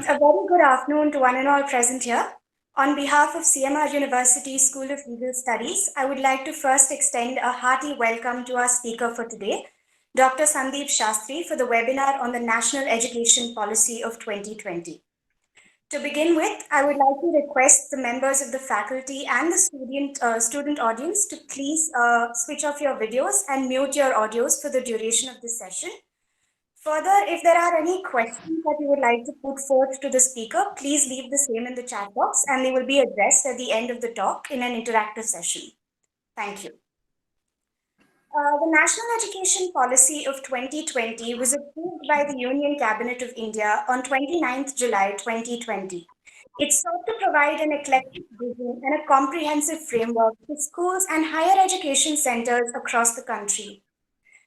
A very good afternoon to one and all present here. On behalf of CMR University School of Legal Studies, I would like to first extend a hearty welcome to our speaker for today, Dr. Sandeep Shastri, for the webinar on the National Education Policy of 2020. To begin with, I would like to request the members of the faculty and the student audience to please switch off your videos and mute your audios for the duration of this session. Further, if there are any questions that you would like to put forth to the speaker, please leave the same in the chat box and they will be addressed at the end of the talk in an interactive session. Thank you. The National Education Policy of 2020 was approved by the Union Cabinet of India on 29th July 2020. It sought to provide an eclectic vision and a comprehensive framework for schools and higher education centers across the country.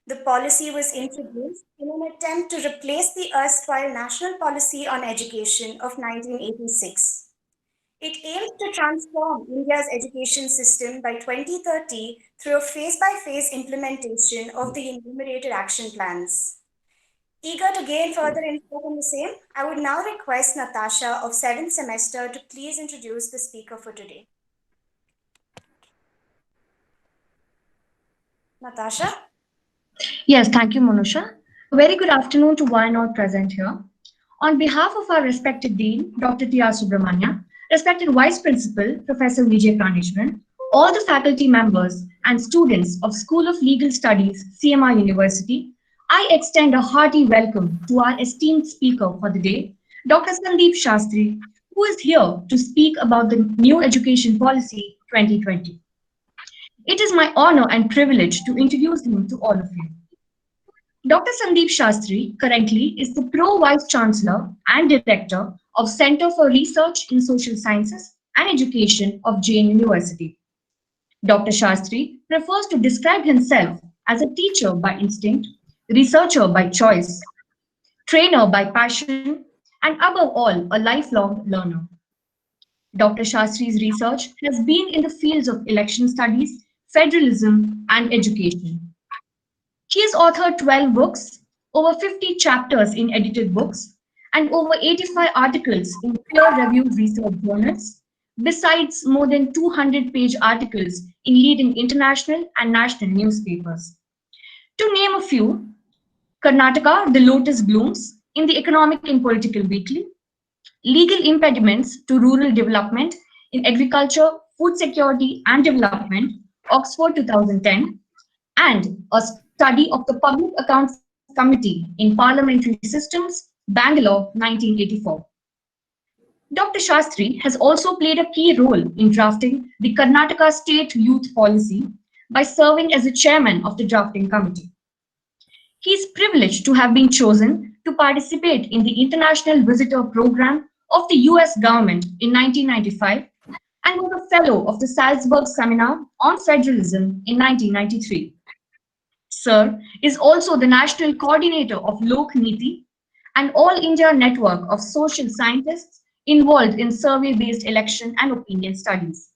The policy was introduced in an attempt to replace the erstwhile National Policy on Education of 1986. It aims to transform India's education system by 2030 through a phase-by-phase implementation of the enumerated action plans. Eager to gain further input on the same, I would now request Natasha of 7th semester to please introduce the speaker for today. Natasha? Yes, thank you, Manusha. A very good afternoon to one and all present here. On behalf of our respected Dean, Dr. T.R. Subramania, respected Vice Principal, Professor Vijay Pranishwaran, all the faculty members and students of School of Legal Studies, CMR University, I extend a hearty welcome to our esteemed speaker for the day, Dr. Sandeep Shastri, who is here to speak about the New Education Policy 2020. It is my honor and privilege to introduce him to all of you. Dr. Sandeep Shastri currently is the Pro Vice Chancellor and Director of Center for Research in Social Sciences and Education of Jain University. Dr. Shastri prefers to describe himself as a teacher by instinct, researcher by choice, trainer by passion, and above all, a lifelong learner. Dr. Shastri's research has been in the fields of election studies, federalism, and education. He has authored 12 books, over 50 chapters in edited books, and over 85 articles in peer-reviewed research journals, besides more than 200-page articles in leading international and national newspapers. To name a few, Karnataka, The Lotus Blooms, in the Economic and Political Weekly, Legal Impediments to Rural Development in Agriculture, Food Security and Development, Oxford 2010, and a study of the Public Accounts Committee in Parliamentary Systems, Bangalore, 1984. Dr. Shastri has also played a key role in drafting the Karnataka State Youth Policy by serving as the chairman of the drafting committee. He is privileged to have been chosen to participate in the International Visitor Program of the US government in 1995 and was a fellow of the Salzburg Seminar on Federalism in 1993. Sir is also the national coordinator of Lok Niti, an all-India network of social scientists involved in survey-based election and opinion studies.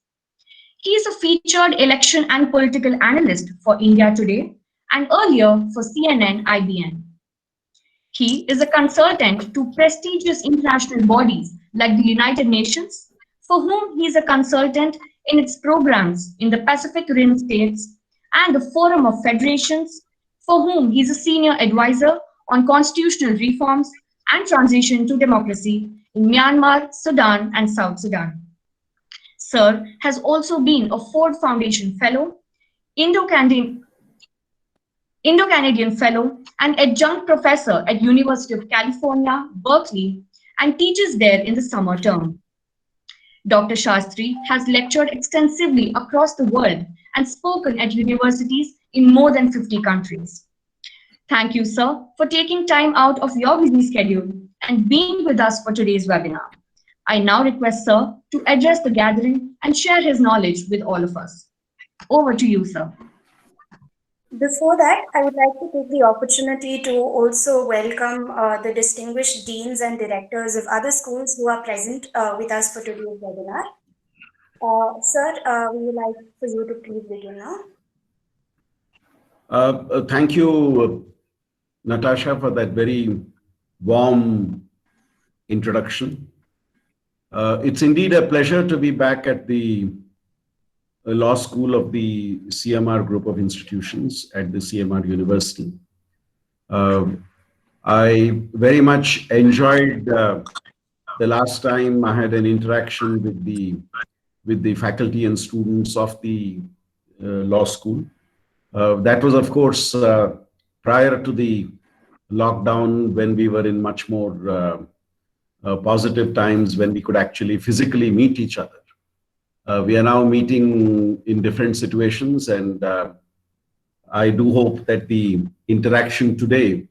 He is a featured election and political analyst for India Today and earlier for CNN IBN. He is a consultant to prestigious international bodies like the United Nations, for whom he is a consultant in its programs in the Pacific Rim states, and the Forum of Federations, for whom he is a senior advisor on constitutional reforms and transition to democracy in Myanmar, Sudan, and South Sudan. Sir has also been a Ford Foundation Fellow, Indo-Canadian Fellow, and adjunct professor at University of California, Berkeley, and teaches there in the summer term. Dr. Shastri has lectured extensively across the world and spoken at universities in more than 50 countries. Thank you, sir, for taking time out of your busy schedule and being with us for today's webinar. I now request sir to address the gathering and share his knowledge with all of us. Over to you, sir. Before that, I would like to take the opportunity to also welcome the distinguished deans and directors of other schools who are present with us for today's webinar. Sir, we would like for you to please begin now. Thank you, Natasha, for that very warm introduction. It's indeed a pleasure to be back at the law school of the CMR group of institutions at the CMR University. I very much enjoyed the last time I had an interaction with the faculty and students of the law school. That was, of course, prior to the lockdown, when we were in much more positive times, when we could actually physically meet each other. We are now meeting in different situations, and I do hope that the interaction today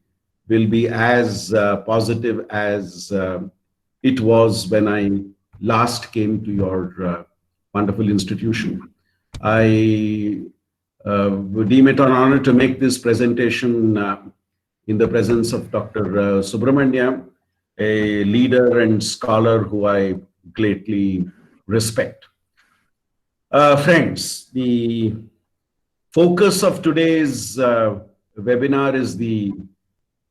will be as positive as it was when I last came to your wonderful institution. I would deem it an honor to make this presentation in the presence of Dr. Subramania, a leader and scholar who I greatly respect. Friends, the focus of today's webinar is the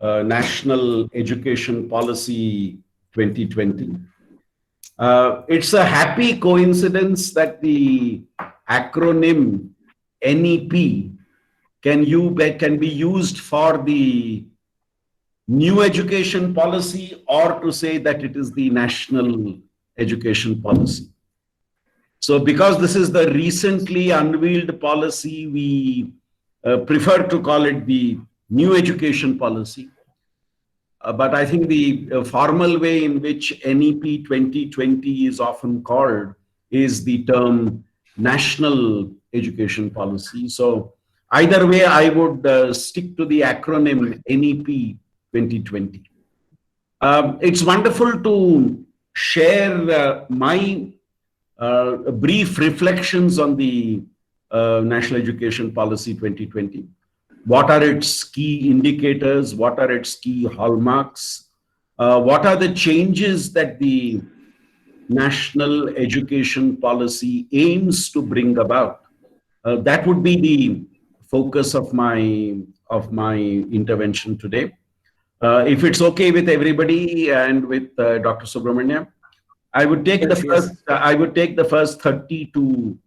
National Education Policy 2020. It's a happy coincidence that the acronym NEP can be used for the new education policy, or to say that it is the national education policy. So because this is the recently unveiled policy, we prefer to call it the new education policy. But I think the formal way in which NEP 2020 is often called is the term national education policy. So either way, I would stick to the acronym NEP 2020. It's wonderful to share my brief reflections on the National Education Policy 2020. What are its key indicators? What are its key hallmarks? What are the changes that the National Education Policy aims to bring about? That would be the focus of my intervention today. If it's okay with everybody and with Dr. Subramania, I would take the first 30 to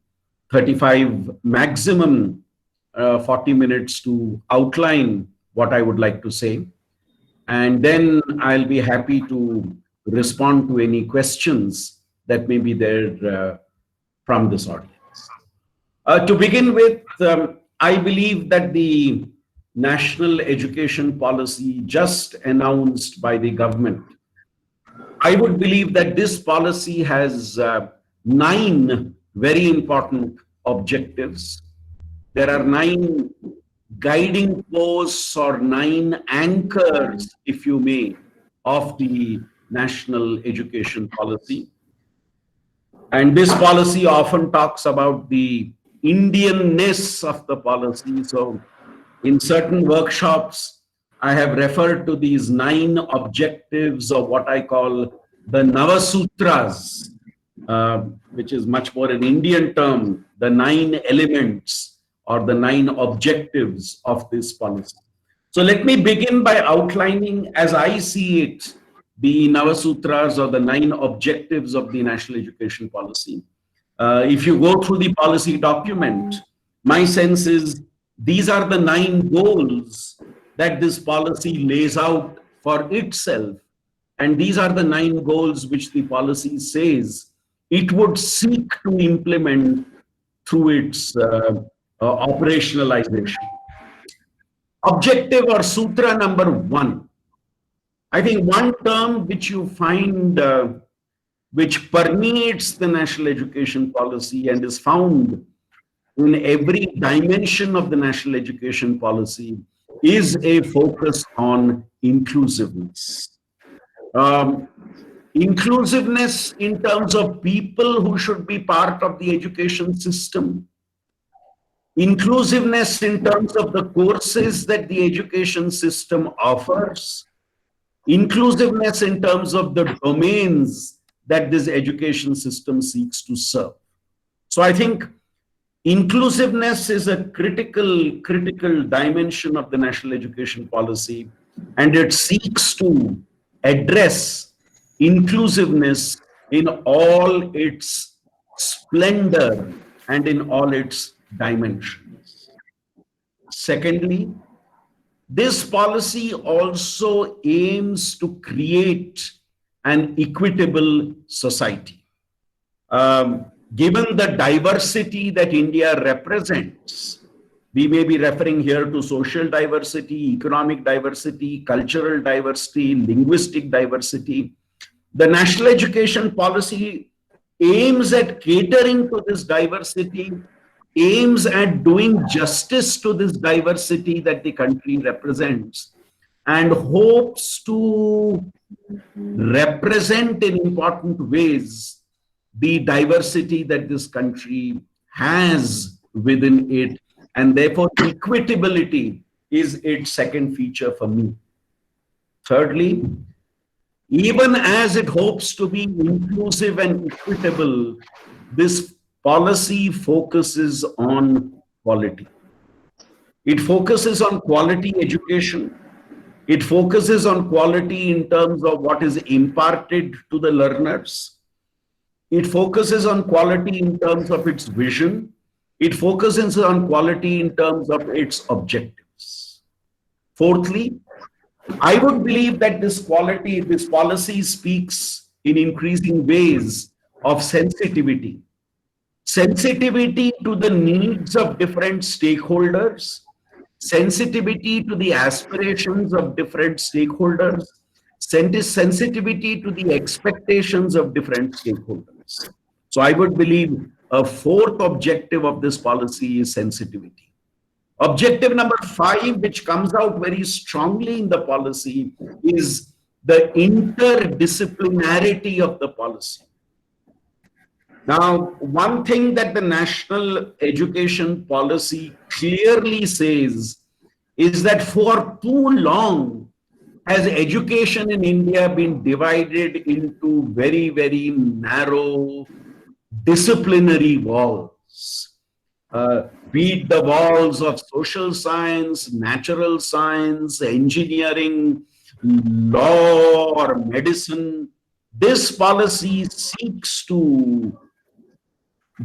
35 maximum 40 minutes to outline what I would like to say, and then I'll be happy to respond to any questions that may be there from this audience. To begin with, I believe that the National Education Policy just announced by the government, I would believe that this policy has 9 very important objectives. There are 9 guiding posts or 9 anchors, if you may, of the National Education Policy. And this policy often talks about the Indianness of the policy. So in certain workshops, I have referred to these 9 objectives of what I call the Navasutras, which is much more an Indian term, the 9 elements or the 9 objectives of this policy. So let me begin by outlining, as I see it, the Navasutras or the 9 objectives of the National Education Policy. If you go through the policy document, my sense is these are the 9 goals that this policy lays out for itself. And these are the 9 goals which the policy says it would seek to implement through its operationalization. Objective or sutra number 1. I think one term which you find which permeates the National Education Policy and is found in every dimension of the National Education Policy is a focus on inclusiveness. Inclusiveness in terms of people who should be part of the education system. Inclusiveness in terms of the courses that the education system offers. Inclusiveness in terms of the domains that this education system seeks to serve. So I think inclusiveness is a critical dimension of the National Education Policy, and it seeks to address inclusiveness in all its splendor and in all its dimensions. Secondly, this policy also aims to create an equitable society. Given the diversity that India represents, we may be referring here to social diversity, economic diversity, cultural diversity, linguistic diversity. The national education policy aims at catering to this diversity, aims at doing justice to this diversity that the country represents, and hopes to represent in important ways the diversity that this country has within it, and therefore equitability is its second feature for me. Thirdly, even as it hopes to be inclusive and equitable, this policy focuses on quality. It focuses on quality education. It focuses on quality in terms of what is imparted to the learners. It focuses on quality in terms of its vision. It focuses on quality in terms of its objectives. Fourthly, I would believe that this policy speaks in increasing ways of sensitivity. Sensitivity to the needs of different stakeholders, sensitivity to the aspirations of different stakeholders, sensitivity to the expectations of different stakeholders. So I would believe a fourth objective of this policy is sensitivity. Objective number 5, which comes out very strongly in the policy, is the interdisciplinarity of the policy. Now, one thing that the national education policy clearly says is that for too long has education in India been divided into very, very narrow disciplinary walls. Be it the walls of social science, natural science, engineering, law, or medicine. This policy seeks to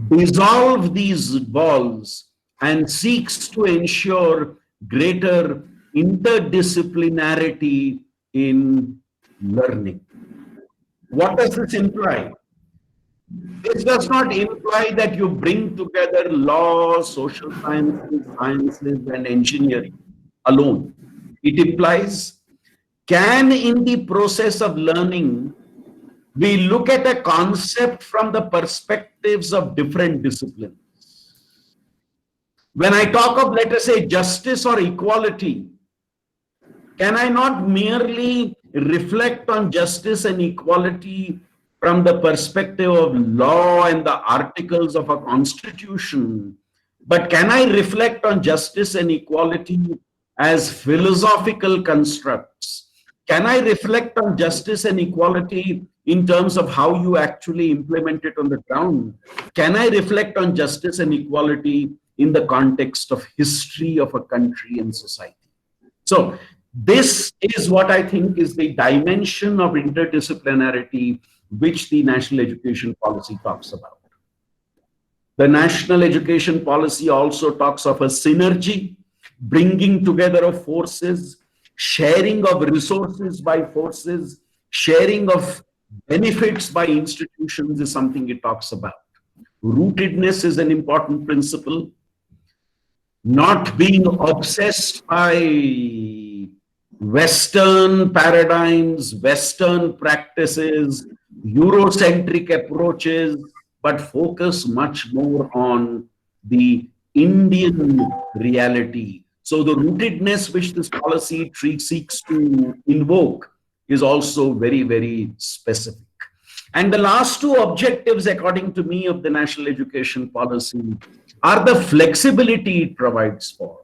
dissolve these walls and seeks to ensure greater interdisciplinarity in learning. What does this imply? This does not imply that you bring together law, social sciences, and engineering alone. It implies, can in the process of learning, we look at a concept from the perspectives of different disciplines. When I talk of, let us say, justice or equality, can I not merely reflect on justice and equality from the perspective of law and the articles of a constitution, but can I reflect on justice and equality as philosophical constructs? Can I reflect on justice and equality in terms of how you actually implement it on the ground? Can I reflect on justice and equality in the context of history of a country and society? So this is what I think is the dimension of interdisciplinarity which the national education policy talks about. The national education policy also talks of a synergy, bringing together of forces, sharing of resources by forces, sharing of benefits by institutions is something it talks about. Rootedness is an important principle. Not being obsessed by Western paradigms, Western practices, Eurocentric approaches, but focus much more on the Indian reality. So the rootedness which this policy seeks to invoke is also very, very specific. And the last two objectives, according to me, of the national education policy are the flexibility it provides for.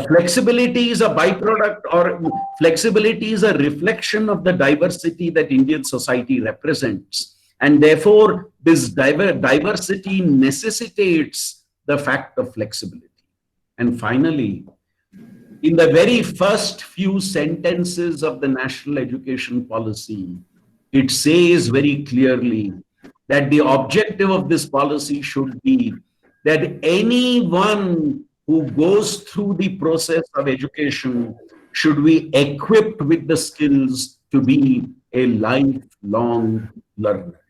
Flexibility is a byproduct, or flexibility is a reflection of the diversity that Indian society represents. And therefore, this diversity necessitates the fact of flexibility. And finally, in the very first few sentences of the national education policy, it says very clearly that the objective of this policy should be that anyone who goes through the process of education should be equipped with the skills to be a lifelong learner.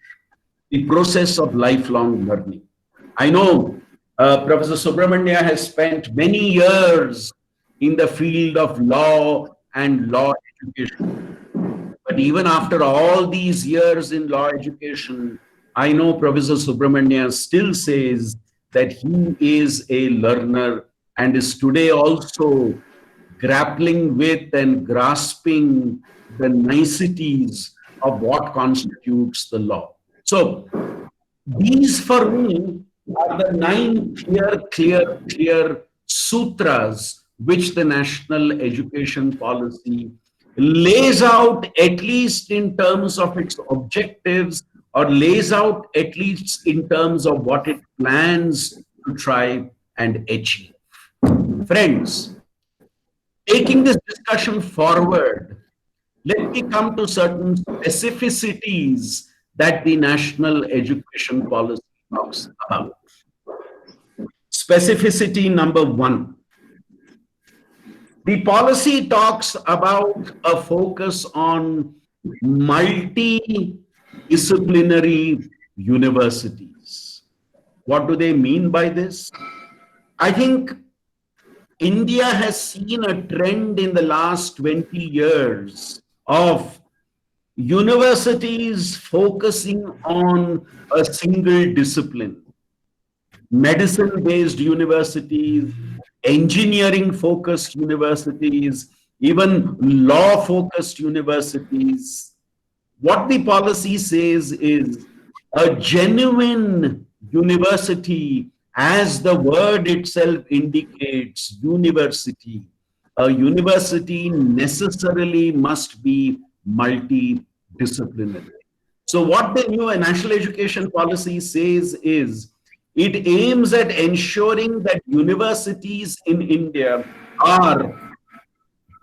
The process of lifelong learning. I know Professor Subramania has spent many years in the field of law and law education. But even after all these years in law education, I know Professor Subramania still says that he is a learner and is today also grappling with and grasping the niceties of what constitutes the law. So these for me are the 9 clear sutras which the national education policy lays out, at least in terms of its objectives, or lays out at least in terms of what it plans to try and achieve. Friends, taking this discussion forward, let me come to certain specificities that the national education policy talks about. Specificity number 1. The policy talks about a focus on multidisciplinary universities. What do they mean by this? I think India has seen a trend in the last 20 years of universities focusing on a single discipline. Medicine-based universities, engineering-focused universities, even law-focused universities. What the policy says is a genuine university, as the word itself indicates, university. A university necessarily must be multidisciplinary. So what the new national education policy says is, it aims at ensuring that universities in India are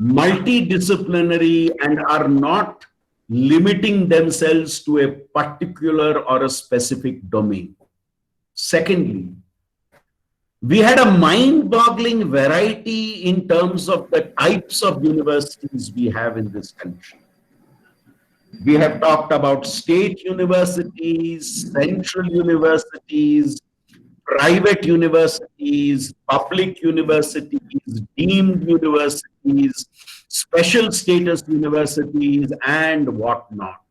multidisciplinary and are not limiting themselves to a particular or a specific domain. Secondly, we had a mind-boggling variety in terms of the types of universities we have in this country. We have talked about state universities, central universities, private universities, public universities, deemed universities, special status universities, and whatnot.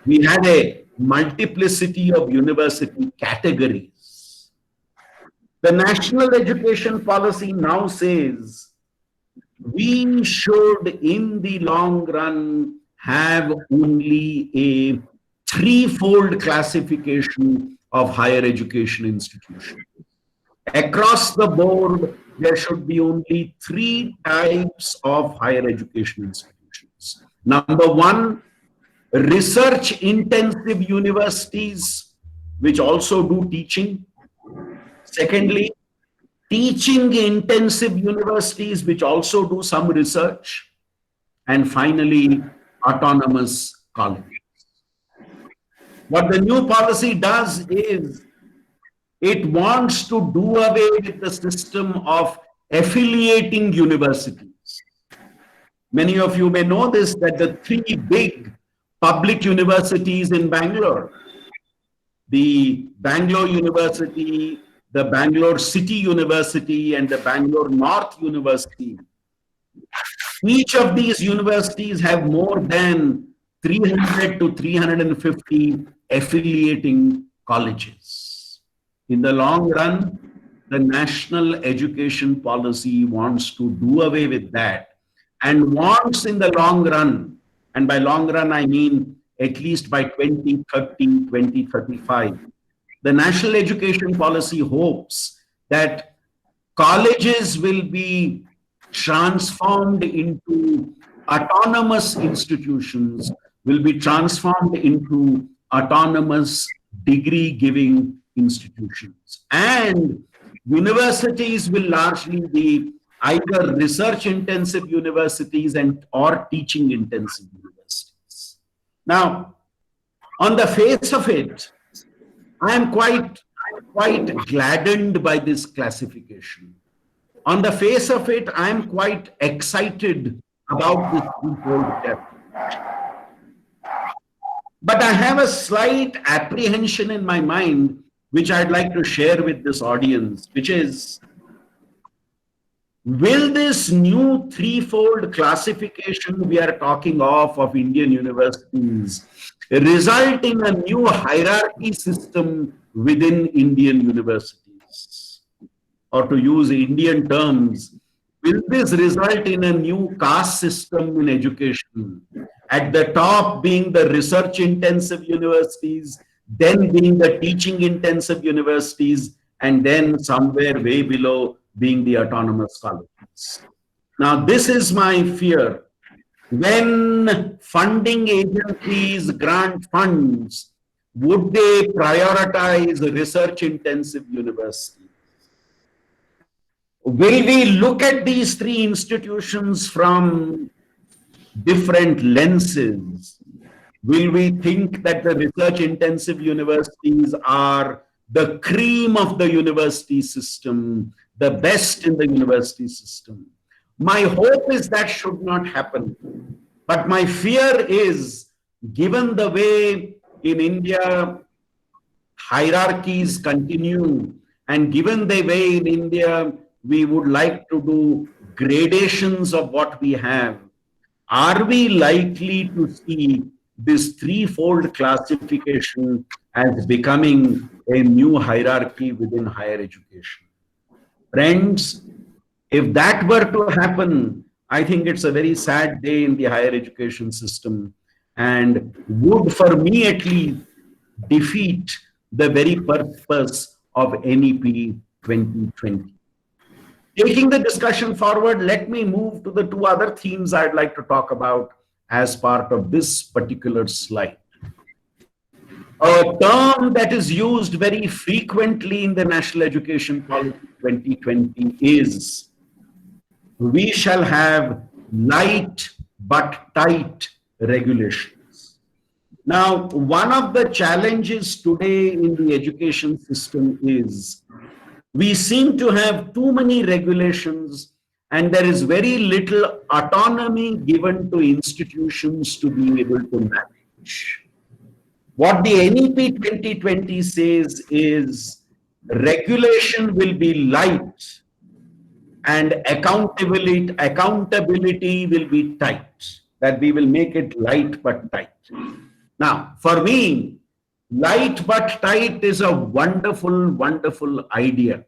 We had a multiplicity of university categories. The national education policy now says we should, in the long run, have only a threefold classification of higher education institutions. Across the board, there should be only 3 types of higher education institutions. Number 1, research-intensive universities, which also do teaching. Secondly, teaching-intensive universities, which also do some research. And finally, autonomous colleges. What the new policy does is it wants to do away with the system of affiliating universities. Many of you may know this, that the 3 big public universities in Bangalore, the Bangalore University, the Bangalore City University, and the Bangalore North University, each of these universities have more than 300 to 350 affiliating colleges. In the long run, the national education policy wants to do away with that and wants in the long run, and by long run I mean at least by 2030, 2035, the national education policy hopes that colleges will be transformed into autonomous institutions, will be transformed into autonomous degree-giving institutions. And universities will largely be either research-intensive universities or teaching-intensive universities. Now, on the face of it, I am quite gladdened by this classification. On the face of it, I am quite excited about this threefold test. But I have a slight apprehension in my mind, which I'd like to share with this audience, which is, will this new threefold classification we are talking of Indian universities result in a new hierarchy system within Indian universities? Or to use Indian terms, will this result in a new caste system in education? At the top being the research-intensive universities, then being the teaching-intensive universities, and then somewhere way below being the autonomous colleges. Now, this is my fear. When funding agencies grant funds, would they prioritize research-intensive universities? Will we look at these three institutions from different lenses? Will we think that the research-intensive universities are the cream of the university system, the best in the university system? My hope is that should not happen. But my fear is, given the way in India hierarchies continue, and given the way in India we would like to do gradations of what we have, are we likely to see this threefold classification as becoming a new hierarchy within higher education? Friends, if that were to happen, I think it's a very sad day in the higher education system, and would, for me at least, defeat the very purpose of NEP 2020. Taking the discussion forward, let me move to the two other themes I'd like to talk about as part of this particular slide. A term that is used very frequently in the National Education Policy 2020 is, we shall have light but tight regulations. Now, one of the challenges today in the education system is, we seem to have too many regulations and there is very little autonomy given to institutions to be able to manage. What the NEP 2020 says is, regulation will be light and accountability will be tight, that we will make it light but tight. Now, for me, light but tight is a wonderful, wonderful idea.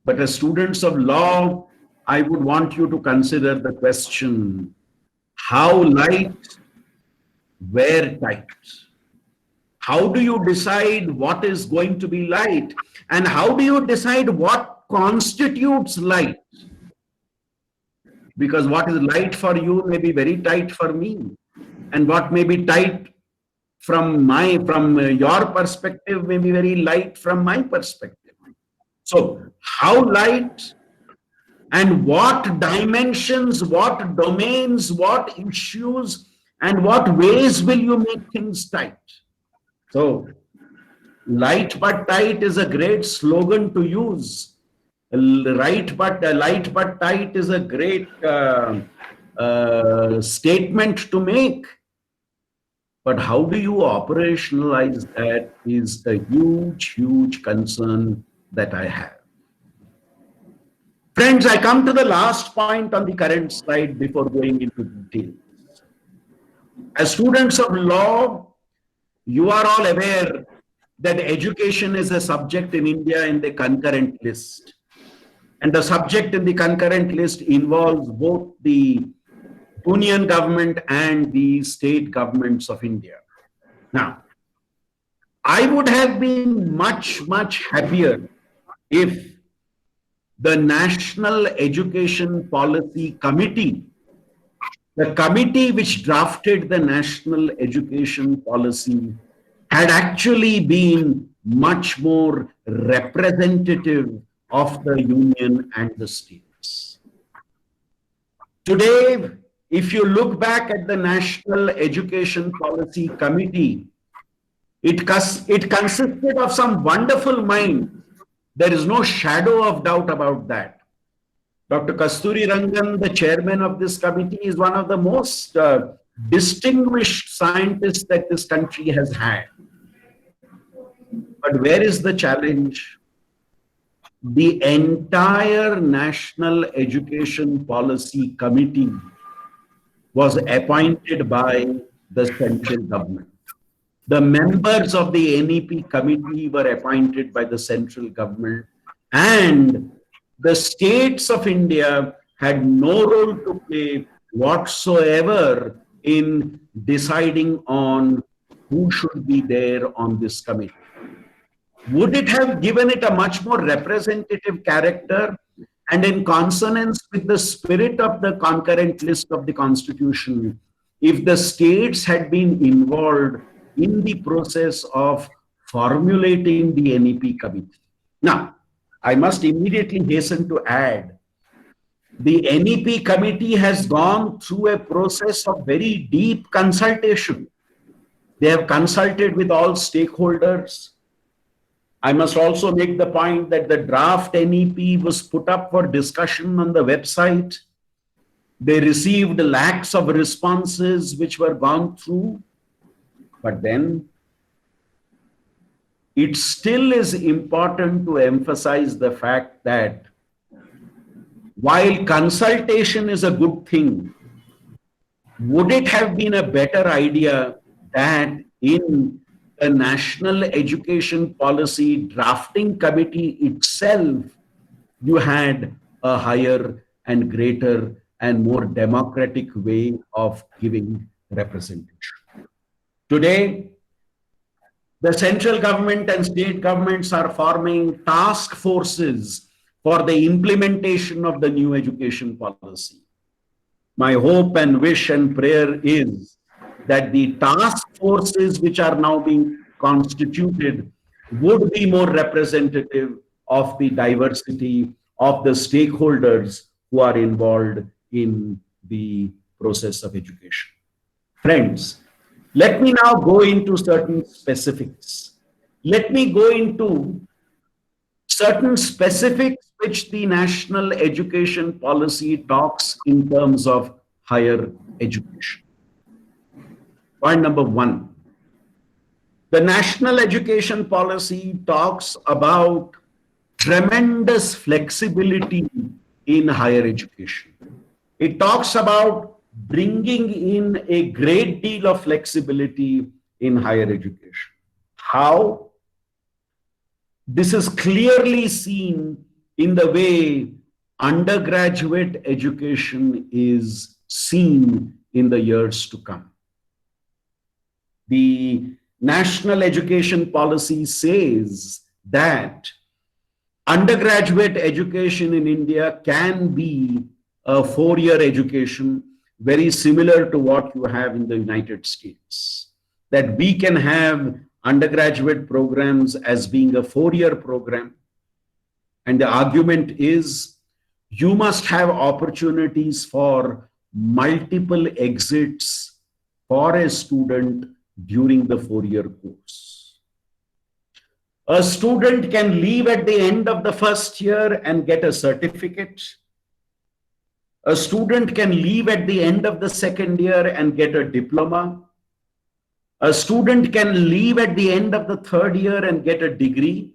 But as students of law, I would want you to consider the question, how light, where tight? How do you decide what is going to be light? And how do you decide what constitutes light? Because what is light for you may be very tight for me. And what may be tight from your perspective may be very light from my perspective. So how light, and what dimensions, what domains, what issues, and what ways will you make things tight? So light but tight is a great slogan to use. Light but tight is a great statement to make. But how do you operationalize that is a huge, huge concern that I have. Friends, I come to the last point on the current slide before going into details. As students of law, you are all aware that education is a subject in India in the concurrent list. And the subject in the concurrent list involves both the union government and the state governments of India. Now, I would have been much, much happier if the National Education Policy Committee, the committee which drafted the National Education Policy, had actually been much more representative of the union and the states. Today, if you look back at the National Education Policy Committee, it consisted of some wonderful minds. There is no shadow of doubt about that. Dr. Kasturi Rangan, the chairman of this committee, is one of the most distinguished scientists that this country has had. But where is the challenge? The entire National Education Policy Committee was appointed by the central government. The members of the NEP committee were appointed by the central government, and the states of India had no role to play whatsoever in deciding on who should be there on this committee. Would it have given it a much more representative character and in consonance with the spirit of the concurrent list of the Constitution if the states had been involved in the process of formulating the NEP committee? Now, I must immediately hasten to add, the NEP committee has gone through a process of very deep consultation. They have consulted with all stakeholders. I must also make the point that the draft NEP was put up for discussion on the website. They received lakhs of responses which were gone through. But then it still is important to emphasize the fact that while consultation is a good thing, would it have been a better idea that in the National Education Policy Drafting Committee itself, you had a higher and greater and more democratic way of giving representation? Today, the central government and state governments are forming task forces for the implementation of the new education policy. My hope and wish and prayer is that the task forces which are now being constituted would be more representative of the diversity of the stakeholders who are involved in the process of education. Friends, let me now go into certain specifics. Let me go into certain specifics which the National Education Policy talks in terms of higher education. Point number one, the National Education Policy talks about tremendous flexibility in higher education. It talks about bringing in a great deal of flexibility in higher education. How? This is clearly seen in the way undergraduate education is seen in the years to come. The National Education Policy says that undergraduate education in India can be a 4-year education, very similar to what you have in the United States. That we can have undergraduate programs as being a 4-year program. And the argument is you must have opportunities for multiple exits for a student during the 4-year course. A student can leave at the end of the first year and get a certificate. A student can leave at the end of the second year and get a diploma. A student can leave at the end of the third year and get a degree.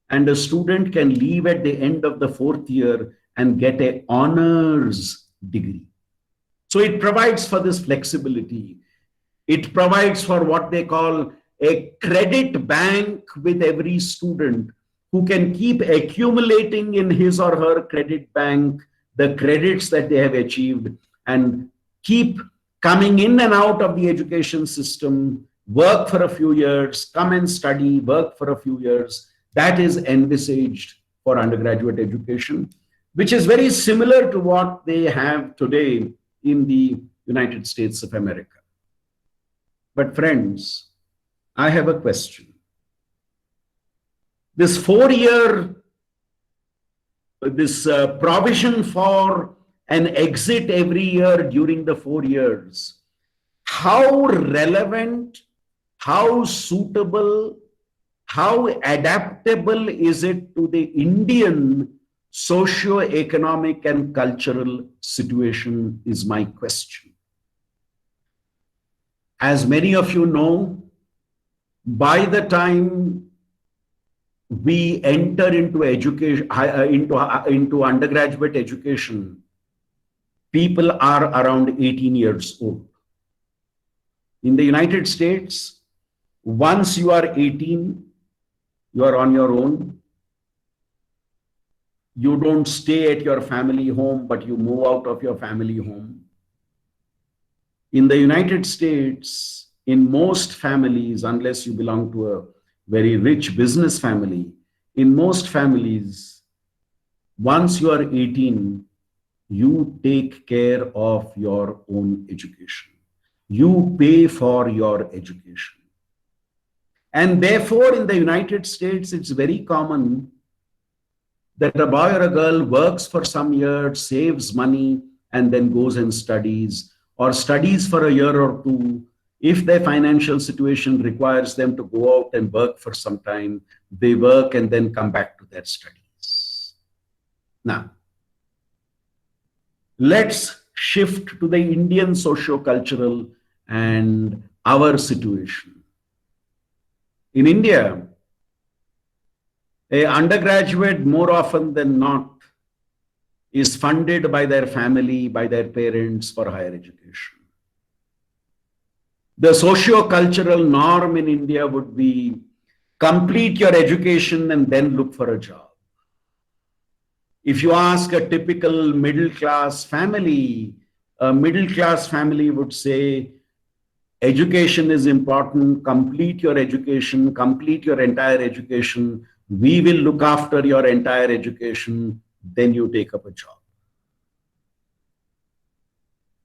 And a student can leave at the end of the 4th year and get an honors degree. So it provides for this flexibility. It provides for what they call a credit bank with every student who can keep accumulating in his or her credit bank the credits that they have achieved and keep coming in and out of the education system, work for a few years, come and study, work for a few years. That is envisaged for undergraduate education, which is very similar to what they have today in the United States of America. But friends, I have a question. This 4-year provision for an exit every year during the 4 years, how relevant, how suitable, how adaptable is it to the Indian socio-economic and cultural situation is my question. As many of you know, by the time we enter into education, into undergraduate education, people are around 18 years old. In the United States, once you are 18, you are on your own. You don't stay at your family home, but you move out of your family home. In the United States, in most families, unless you belong to a very rich business family, in most families, once you are 18, you take care of your own education. You pay for your education. And therefore, in the United States, it's very common that a boy or a girl works for some years, saves money, and then goes and studies, or studies for a year or two. If their financial situation requires them to go out and work for some time, they work and then come back to their studies. Now, let's shift to the Indian socio-cultural and our situation. In India, an undergraduate, more often than not, is funded by their family, by their parents for higher education. The socio-cultural norm in India would be complete your education and then look for a job. If you ask a typical middle-class family, a middle-class family would say, education is important, complete your education, complete your entire education. We will look after your entire education, then you take up a job.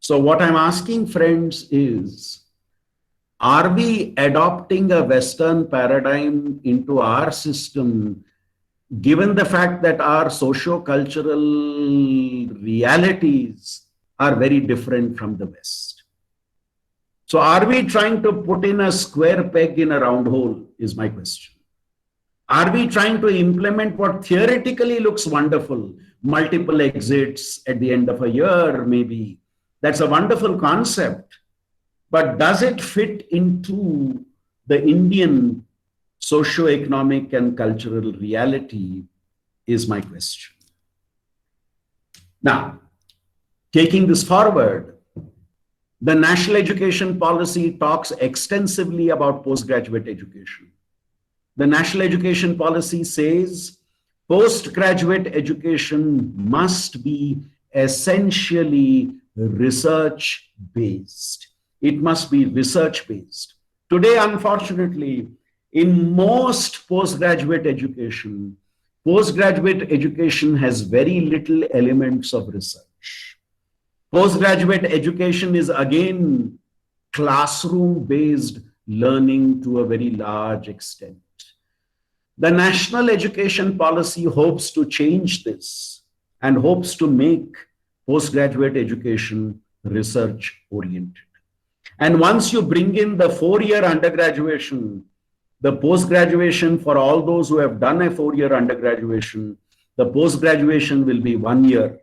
So what I'm asking, friends, is, are we adopting a Western paradigm into our system, given the fact that our socio-cultural realities are very different from the West? So are we trying to put in a square peg in a round hole, is my question. Are we trying to implement what theoretically looks wonderful, multiple exits at the end of a year, maybe? That's a wonderful concept. But does it fit into the Indian socio-economic and cultural reality, is my question. Now, taking this forward, the National Education Policy talks extensively about postgraduate education. The National Education Policy says postgraduate education must be essentially research-based. It must be research-based. Today, unfortunately, in most postgraduate education has very little elements of research. Postgraduate education is again classroom-based learning to a very large extent. The National Education Policy hopes to change this and hopes to make postgraduate education research-oriented. And once you bring in the 4-year undergraduation, the post-graduation for all those who have done a 4-year undergraduation, the post-graduation will be 1 year.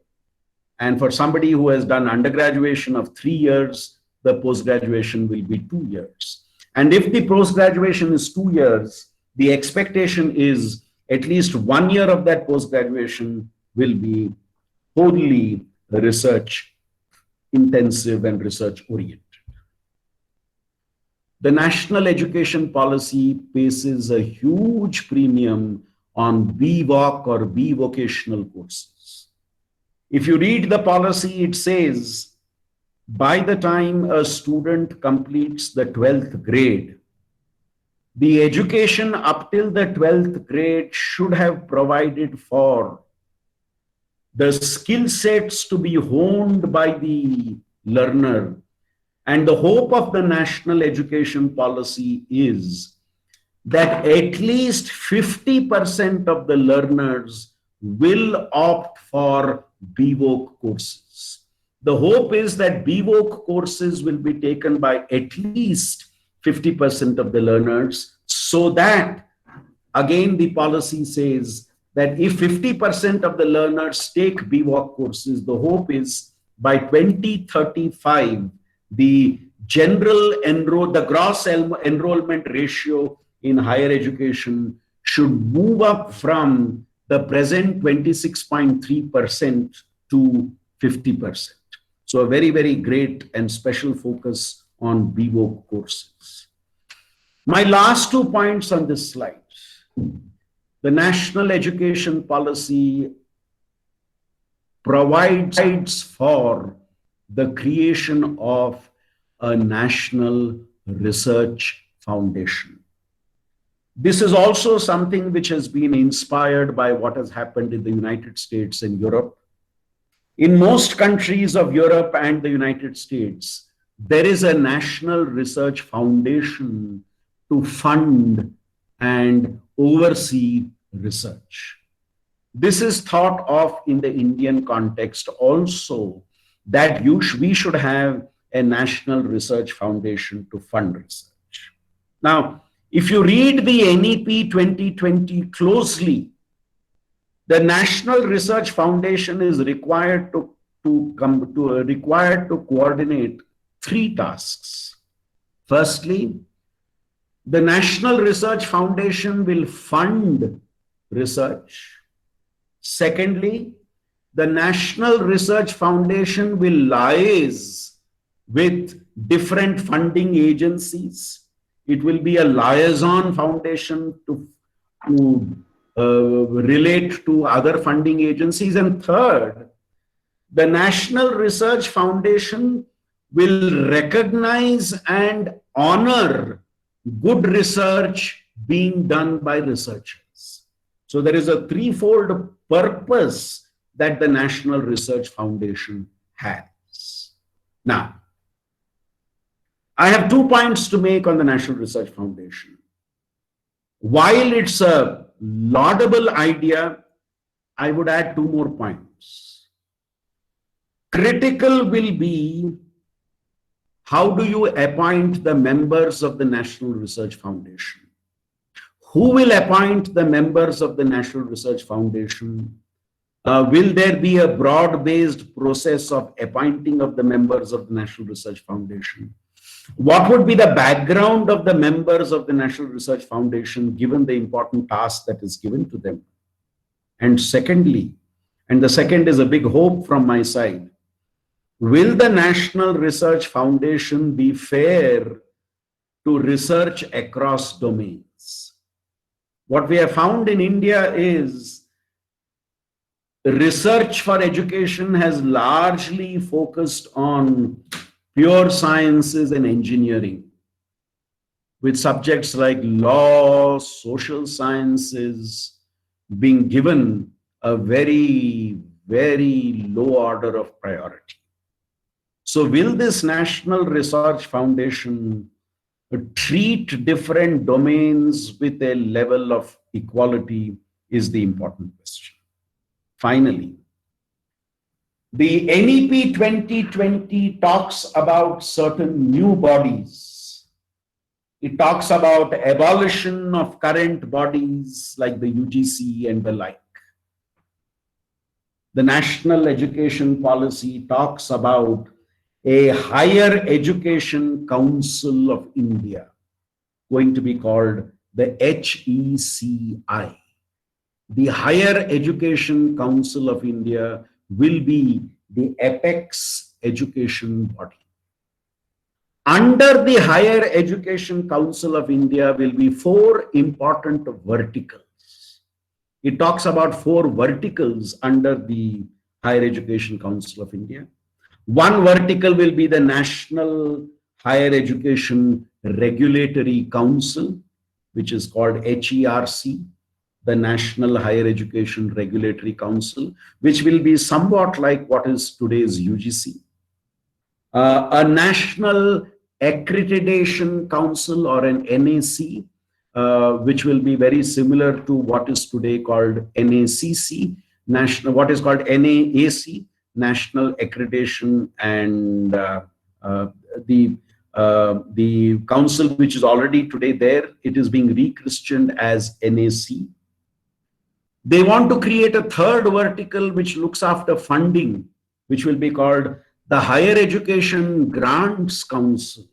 And for somebody who has done undergraduation of 3 years, the post-graduation will be 2 years. And if the post-graduation is 2 years, the expectation is at least 1 year of that post-graduation will be wholly research intensive and research oriented. The National Education Policy places a huge premium on BVoc or B-vocational courses. If you read the policy, it says, by the time a student completes the 12th grade, the education up till the 12th grade should have provided for the skill sets to be honed by the learner. And the hope of the National Education Policy is that at least 50% of the learners will opt for BVOC courses. The hope is that BVOC courses will be taken by at least 50% of the learners, so that, again, the policy says that if 50% of the learners take BVOC courses, the hope is by 2035, the gross enrollment ratio in higher education should move up from the present 26.3% to 50%. So a very, very great and special focus on BVOC courses. My last 2 points on this slide. The national education policy provides for the creation of a national research foundation. This is also something which has been inspired by what has happened in the United States and Europe. In most countries of Europe and the United States, there is a national research foundation to fund and oversee research. This is thought of in the Indian context also, that we should have a national research foundation to fund research. Now, if you read the NEP 2020 closely, the National Research Foundation is required to coordinate 3 tasks. Firstly, the National Research Foundation will fund research. Secondly, the National Research Foundation will liaise with different funding agencies. It will be a liaison foundation to relate to other funding agencies. And third, the National Research Foundation will recognize and honor good research being done by researchers. So there is a threefold purpose that the National Research Foundation has. Now, I have 2 points to make on the National Research Foundation. While it's a laudable idea, I would add 2 more points. Critical will be, how do you appoint the members of the National Research Foundation? Who will appoint the members of the National Research Foundation? Will there be a broad-based process of appointing of the members of the National Research Foundation? What would be the background of the members of the National Research Foundation given the important task that is given to them? And secondly, and the second is a big hope from my side, will the National Research Foundation be fair to research across domains? What we have found in India is research for education has largely focused on pure sciences and engineering, with subjects like law, social sciences being given a very, very low order of priority. So will this National Research Foundation treat different domains with a level of equality is the important question. Finally, the NEP 2020 talks about certain new bodies. It talks about abolition of current bodies like the UGC and the like. The National Education Policy talks about a Higher Education Council of India, going to be called the HECI. The Higher Education Council of India will be the apex education body. Under the Higher Education Council of India will be 4 important verticals. It talks about 4 verticals under the Higher Education Council of India. One vertical will be the National Higher Education Regulatory Council, which is called HERC, the National Higher Education Regulatory Council, which will be somewhat like what is today's UGC. A National Accreditation Council, or an NAC, which will be very similar to what is today called NACC, national, what is called NAAC, National Accreditation, and the council which is already today there, it is being rechristened as NAC. They want to create a third vertical which looks after funding, which will be called the Higher Education Grants Council,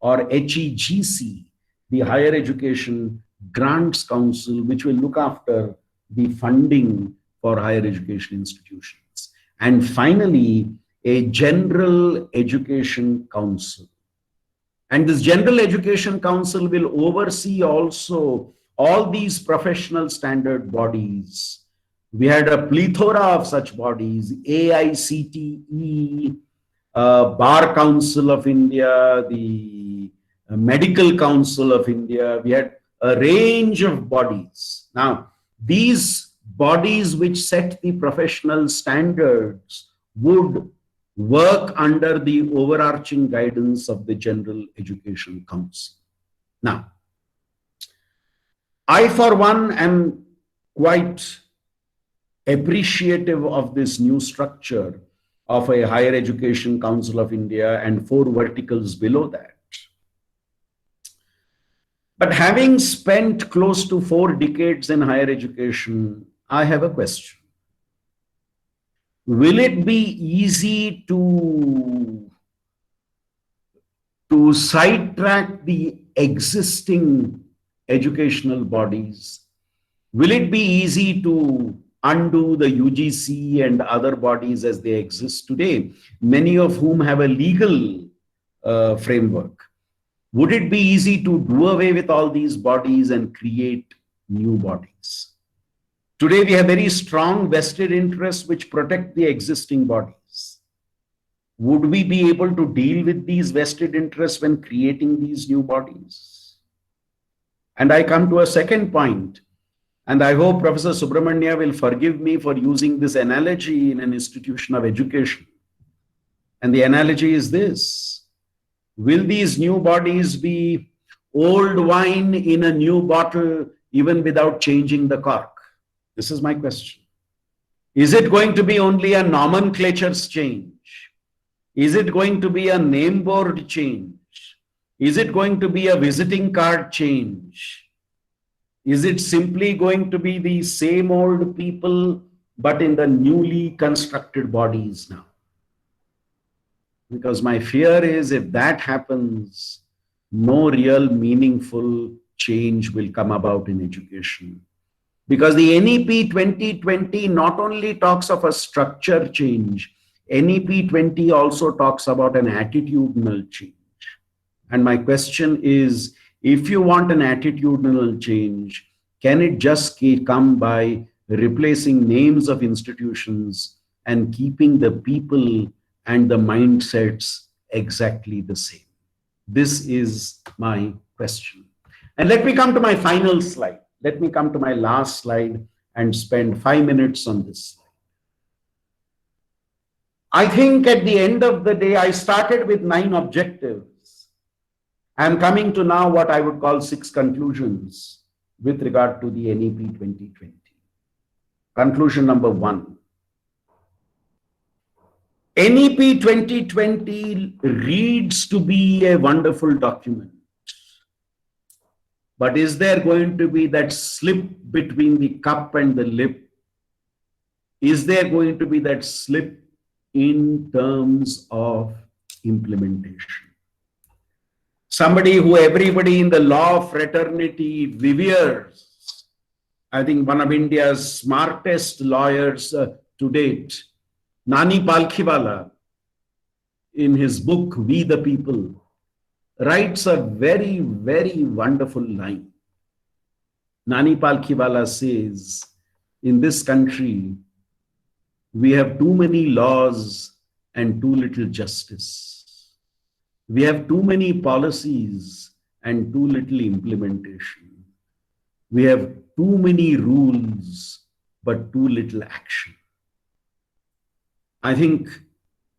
or HEGC, the Higher Education Grants Council, which will look after the funding for higher education institutions. And finally, a General Education Council. And this General Education Council will oversee also all these professional standard bodies. We had a plethora of such bodies: AICTE, Bar Council of India, the Medical Council of India. We had a range of bodies. Now, these bodies which set the professional standards would work under the overarching guidance of the General Education Council. Now, I, for one, am quite appreciative of this new structure of a Higher Education Council of India and 4 verticals below that. But having spent close to 4 decades in higher education, I have a question. Will it be easy to sidetrack the existing educational bodies? Will it be easy to undo the UGC and other bodies as they exist today, many of whom have a legal framework? Would it be easy to do away with all these bodies and create new bodies? Today, we have very strong vested interests which protect the existing bodies. Would we be able to deal with these vested interests when creating these new bodies? And I come to a second point, and I hope Professor Subramania will forgive me for using this analogy in an institution of education. And the analogy is this: will these new bodies be old wine in a new bottle even without changing the cork? This is my question. Is it going to be only a nomenclature's change? Is it going to be a name board change? Is it going to be a visiting card change? Is it simply going to be the same old people, but in the newly constructed bodies now? Because my fear is if that happens, no real meaningful change will come about in education. Because the NEP 2020 not only talks of a structure change, NEP 20 also talks about an attitudinal change. And my question is, if you want an attitudinal change, can it just come by replacing names of institutions and keeping the people and the mindsets exactly the same? This is my question. And let me come to my final slide. Let me come to my last slide and spend 5 minutes on this slide. I think at the end of the day, I started with 9 objectives. I'm coming to now what I would call 6 conclusions with regard to the NEP 2020. Conclusion number 1. NEP 2020 reads to be a wonderful document. But is there going to be that slip between the cup and the lip? Is there going to be that slip in terms of implementation? Somebody who everybody in the law of fraternity reveres, I think one of India's smartest lawyers to date, Nani Palkhiwala, in his book, We the People, writes a very, very wonderful line. Nani Palkhiwala says, in this country, we have too many laws and too little justice. We have too many policies and too little implementation. We have too many rules, but too little action. I think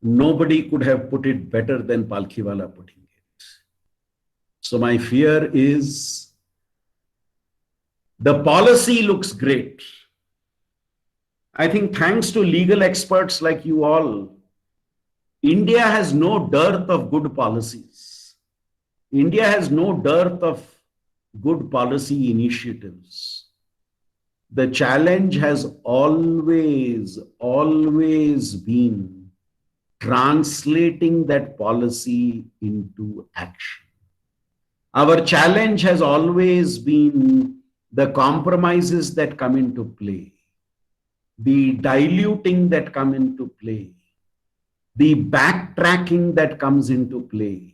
nobody could have put it better than Palkhiwala putting it. So my fear is the policy looks great. I think thanks to legal experts like you all, India has no dearth of good policies. India has no dearth of good policy initiatives. The challenge has always been translating that policy into action. Our challenge has always been the compromises that come into play, the diluting that come into play, the backtracking that comes into play,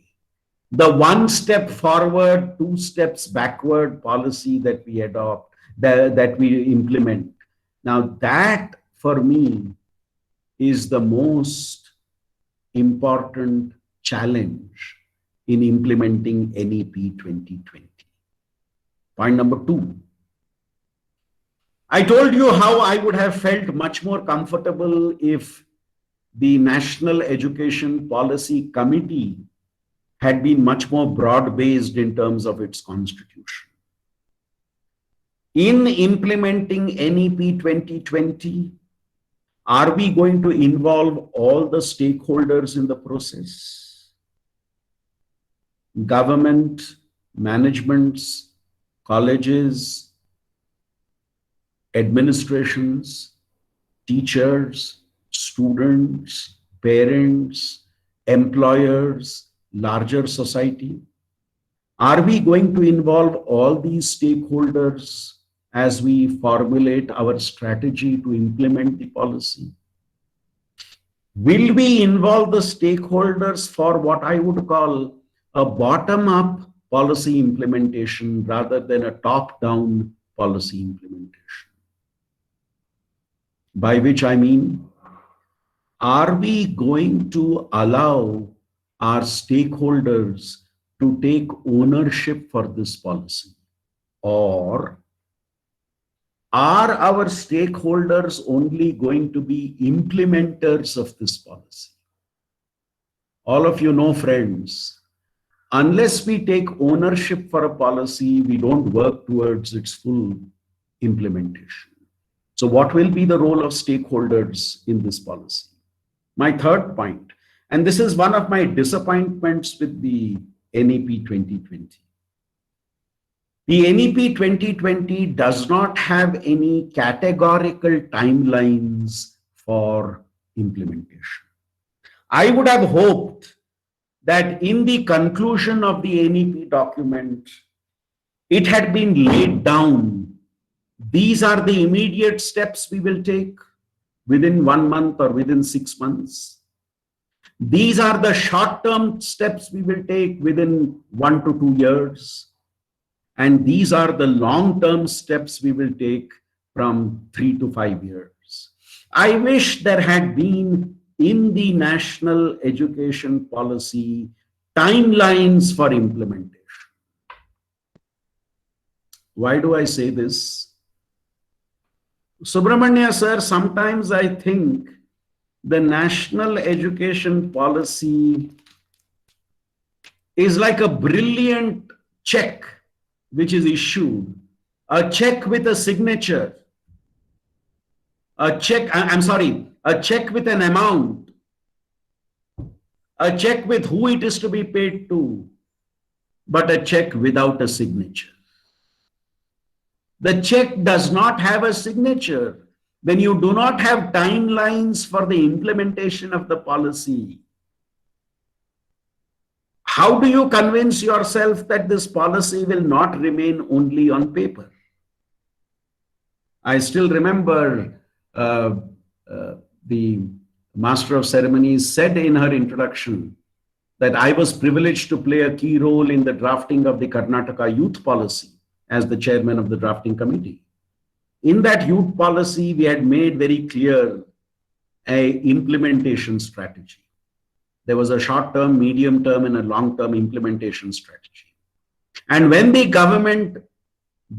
the one step forward, two steps backward policy that we adopt, that we implement. Now that for me is the most important challenge in implementing NEP 2020. Point number 2. I told you how I would have felt much more comfortable if the National Education Policy Committee had been much more broad-based in terms of its constitution. In implementing NEP 2020, are we going to involve all the stakeholders in the process? Government, managements, colleges, administrations, teachers, students, parents, employers, larger society? Are we going to involve all these stakeholders as we formulate our strategy to implement the policy? Will we involve the stakeholders for what I would call a bottom-up policy implementation rather than a top-down policy implementation? By which I mean, are we going to allow our stakeholders to take ownership for this policy? Or are our stakeholders only going to be implementers of this policy? All of you know, friends, unless we take ownership for a policy, we don't work towards its full implementation. So what will be the role of stakeholders in this policy? My third point, and this is one of my disappointments with the NEP 2020. The NEP 2020 does not have any categorical timelines for implementation. I would have hoped that in the conclusion of the NEP document, it had been laid down. These are the immediate steps we will take within 1 month or within 6 months. These are the short-term steps we will take within 1 to 2 years. And these are the long-term steps we will take from 3 to 5 years. I wish there had been in the national education policy timelines for implementation. Why do I say this? Subramania sir, sometimes I think the national education policy is like a brilliant check which is issued, a check with a signature, a check with an amount, a check with who it is to be paid to, but a check without a signature. The check does not have a signature. When you do not have timelines for the implementation of the policy, how do you convince yourself that this policy will not remain only on paper? I still remember the Master of Ceremonies said in her introduction that I was privileged to play a key role in the drafting of the Karnataka youth policy as the chairman of the drafting committee. In that youth policy, we had made very clear an implementation strategy. There was a short-term, medium-term, and a long-term implementation strategy. And when the government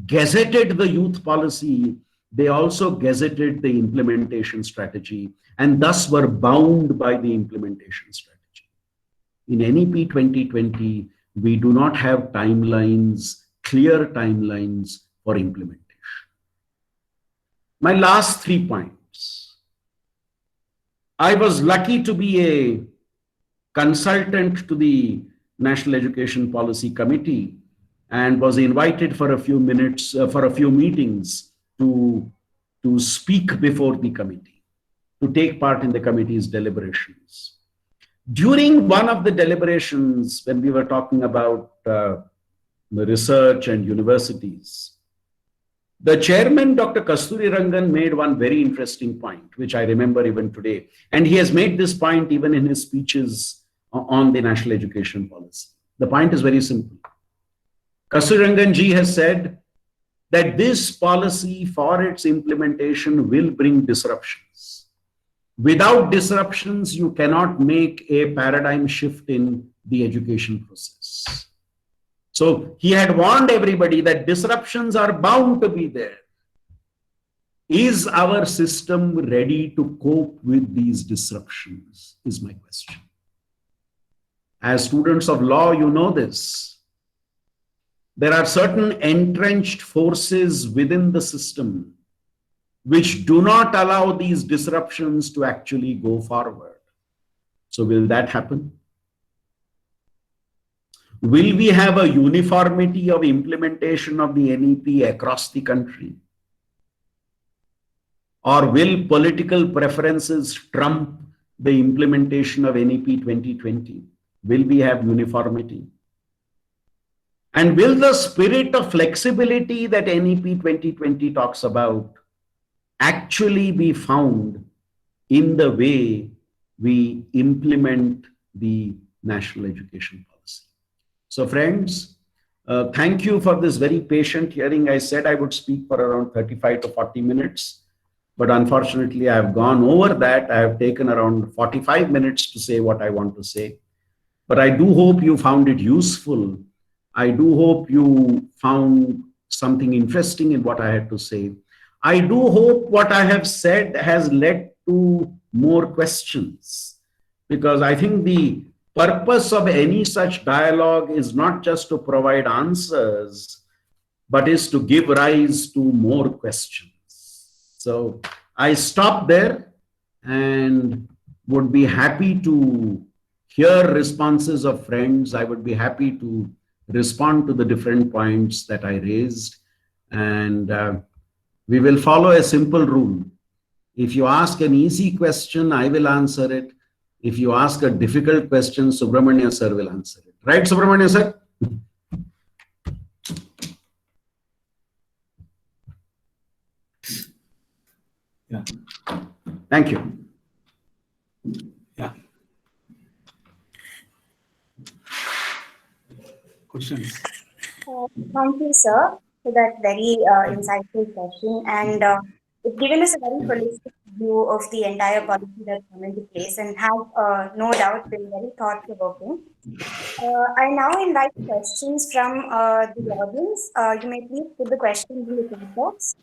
gazetted the youth policy, they also gazetted the implementation strategy and thus were bound by the implementation strategy. In NEP 2020, we do not have timelines, clear timelines for implementation. My last 3 points. years. I was lucky to be a consultant to the National Education Policy Committee and was invited for a few minutes, for a few meetings to speak before the committee, to take part in the committee's deliberations. During one of the deliberations, when we were talking about the research and universities, the chairman, Dr. Kasturi Rangan, made one very interesting point, which I remember even today. And he has made this point even in his speeches on the national education policy. The point is very simple. Kasturi Rangan ji has said that this policy for its implementation will bring disruptions. Without disruptions, you cannot make a paradigm shift in the education process. So he had warned everybody that disruptions are bound to be there. Is our system ready to cope with these disruptions, is my question. As students of law, you know this. There are certain entrenched forces within the system which do not allow these disruptions to actually go forward. So will that happen? Will we have a uniformity of implementation of the NEP across the country? Or will political preferences trump the implementation of NEP 2020? Will we have uniformity? And will the spirit of flexibility that NEP 2020 talks about actually be found in the way we implement the national education policy? So friends, thank you for this very patient hearing. I said I would speak for around 35 to 40 minutes, but unfortunately I have gone over that. I have taken around 45 minutes to say what I want to say. But I do hope you found it useful. I do hope you found something interesting in what I had to say. I do hope what I have said has led to more questions, because I think the purpose of any such dialogue is not just to provide answers, but is to give rise to more questions. So I stop there and would be happy to hear responses of friends. I would be happy to respond to the different points that I raised. And we will follow a simple rule. If you ask an easy question, I will answer it. If you ask a difficult question, Subramania sir will answer it. Right, Subramania sir? Yeah. Thank you. Yeah. Questions? Thank you, sir, for that very insightful question. And it's given us a very holistic view of the entire policy that's come into place and have no doubt been very thought-provoking. I now invite questions from the audience. You may please put the questions in the chat box.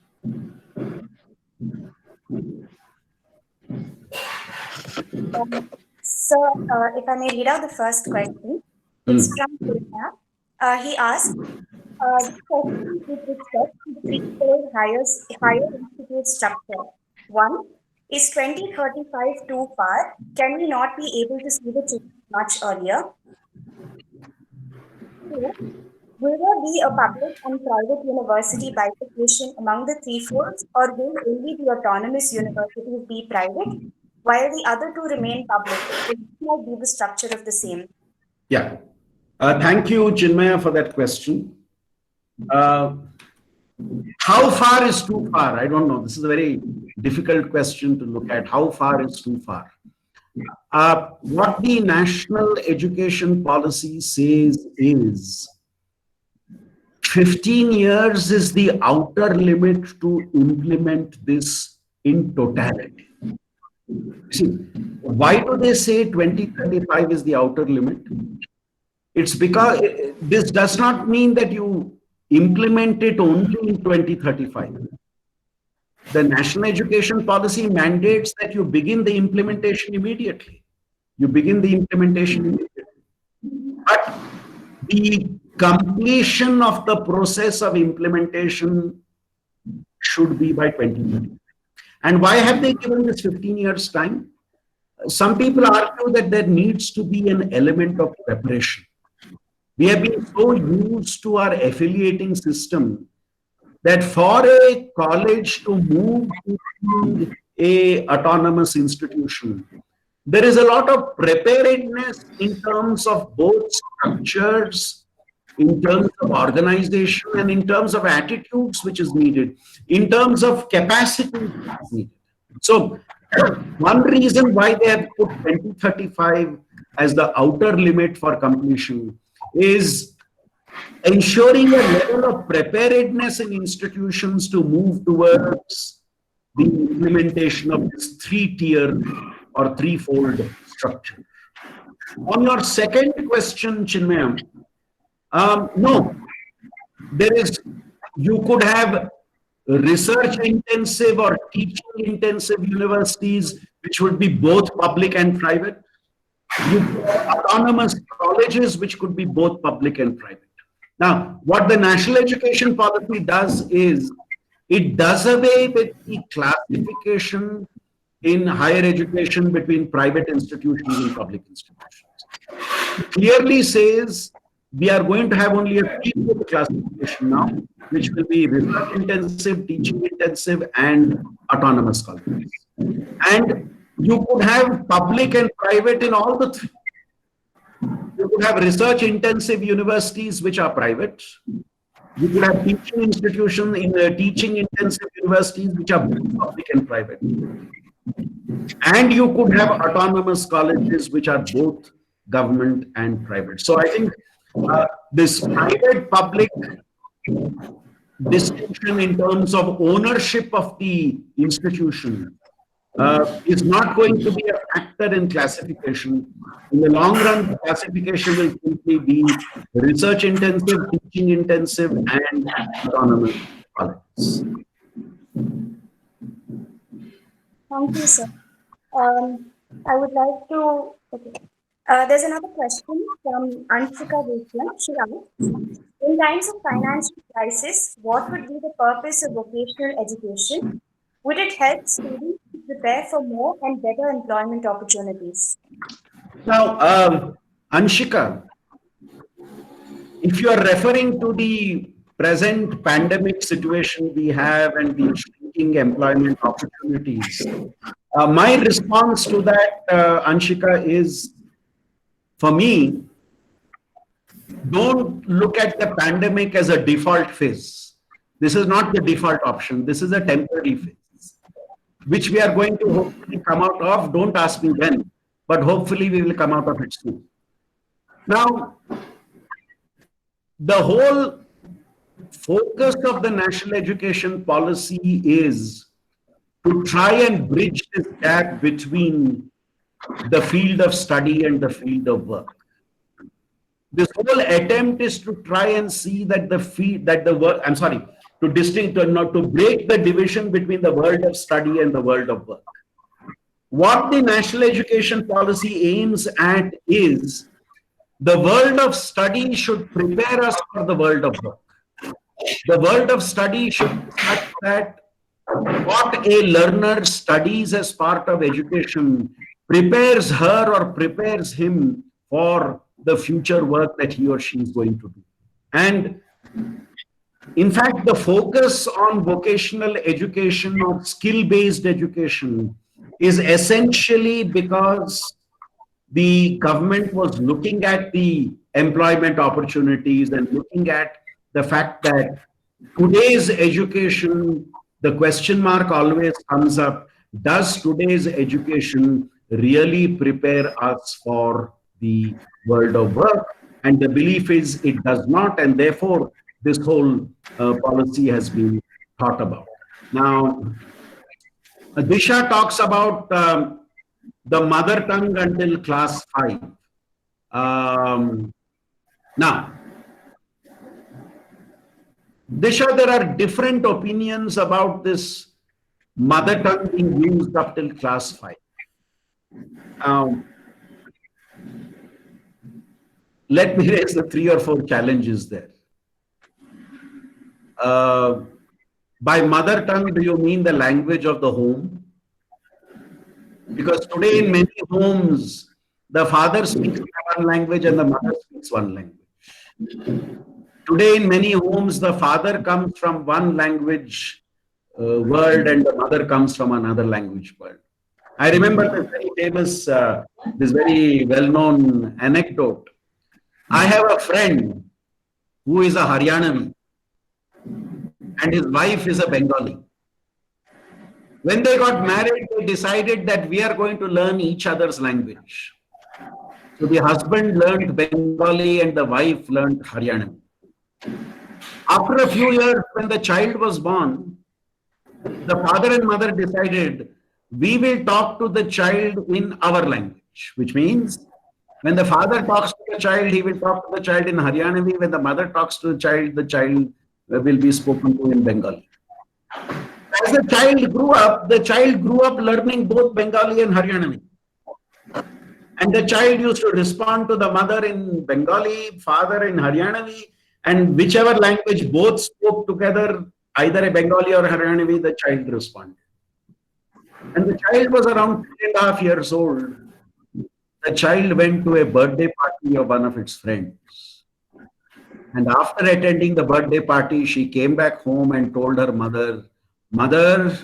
So, if I may read out the first question, it's from Purna. He asked, the question with respect to three-fold higher institute structure. 1. Is 2035 too far? Can we not be able to see the change much earlier? 2. Will there be a public and private university bifurcation among the three-folds, or will only the autonomous universities be private, while the other two remain public? It might be the structure of the same. Yeah. Thank you, Chinmaya, for that question. How far is too far? I don't know. This is a very difficult question to look at. How far is too far? What the national education policy says is 15 years is the outer limit to implement this in totality. See, why do they say 2035 is the outer limit? It's because this does not mean that you implement it only in 2035. The national education policy mandates that you begin the implementation immediately. You begin the implementation immediately. But the completion of the process of implementation should be by 2030. And why have they given this 15 years time? Some people argue that there needs to be an element of preparation. We have been so used to our affiliating system that for a college to move to a autonomous institution, there is a lot of preparedness in terms of both structures, in terms of organization, and in terms of attitudes which is needed, in terms of capacity which is needed. So one reason why they have put 2035 as the outer limit for completion is ensuring a level of preparedness in institutions to move towards the implementation of this three-tier or threefold structure. On your second question, Chinmaya, no, you could have research intensive or teaching intensive universities, which would be both public and private. You could have autonomous colleges, which could be both public and private. Now, what the National Education Policy does is, it does away with the classification in higher education between private institutions and public institutions. It clearly says we are going to have only a three-fold classification now, which will be research intensive, teaching intensive, and autonomous colleges. And you could have public and private in all the three. You could have research intensive universities which are private. You could have teaching institutions in teaching intensive universities which are both public and private. And you could have autonomous colleges which are both government and private. So I think this private public distinction in terms of ownership of the institution is not going to be a factor in classification. In the long run, classification will simply be research intensive, teaching intensive, and autonomous colleges. Thank you, sir. I would like to, there's another question from Anshika Vishwan. She asks, in times of financial crisis, what would be the purpose of vocational education? Would it help students to prepare for more and better employment opportunities? Now, Anshika, if you are referring to the present pandemic situation we have and the shrinking employment opportunities, my response to that, Anshika, is, for me, don't look at the pandemic as a default phase. This is not the default option. This is a temporary phase, which we are going to hopefully come out of. Don't ask me when, but hopefully we will come out of it soon. Now, the whole focus of the national education policy is to try and bridge this gap between the field of study and the field of work. This whole attempt is to try and see that to break the division between the world of study and the world of work. What the national education policy aims at is the world of study should prepare us for the world of work. The world of study should be such that what a learner studies as part of education prepares her or prepares him for the future work that he or she is going to do. And in fact, the focus on vocational education or skill-based education is essentially because the government was looking at the employment opportunities and looking at the fact that today's education, the question mark always comes up, does today's education really prepare us for the world of work? And the belief is it does not, and therefore this whole policy has been thought about. Now, Disha talks about the mother tongue until class 5. Now, Disha, there are different opinions about this mother tongue being used up till class 5. Let me raise the 3 or 4 challenges there. By mother tongue, do you mean the language of the home? Because today in many homes, the father speaks one language and the mother speaks one language. Today in many homes, the father comes from one language world and the mother comes from another language world. I remember this very famous, this very well-known anecdote. I have a friend who is a Haryanavi and his wife is a Bengali. When they got married, they decided that we are going to learn each other's language. So the husband learned Bengali and the wife learned Haryanavi. After a few years, when the child was born, the father and mother decided we will talk to the child in our language, which means when the father talks to the child, he will talk to the child in Haryanavi. When the mother talks to the child will be spoken to in Bengali. As the child grew up learning both Bengali and Haryanavi. And the child used to respond to the mother in Bengali, father in Haryanavi, and whichever language both spoke together, either a Bengali or Haryanavi, the child responded. And the child was around 3.5 years old. The child went to a birthday party of one of its friends. And after attending the birthday party, she came back home and told her mother, "Mother,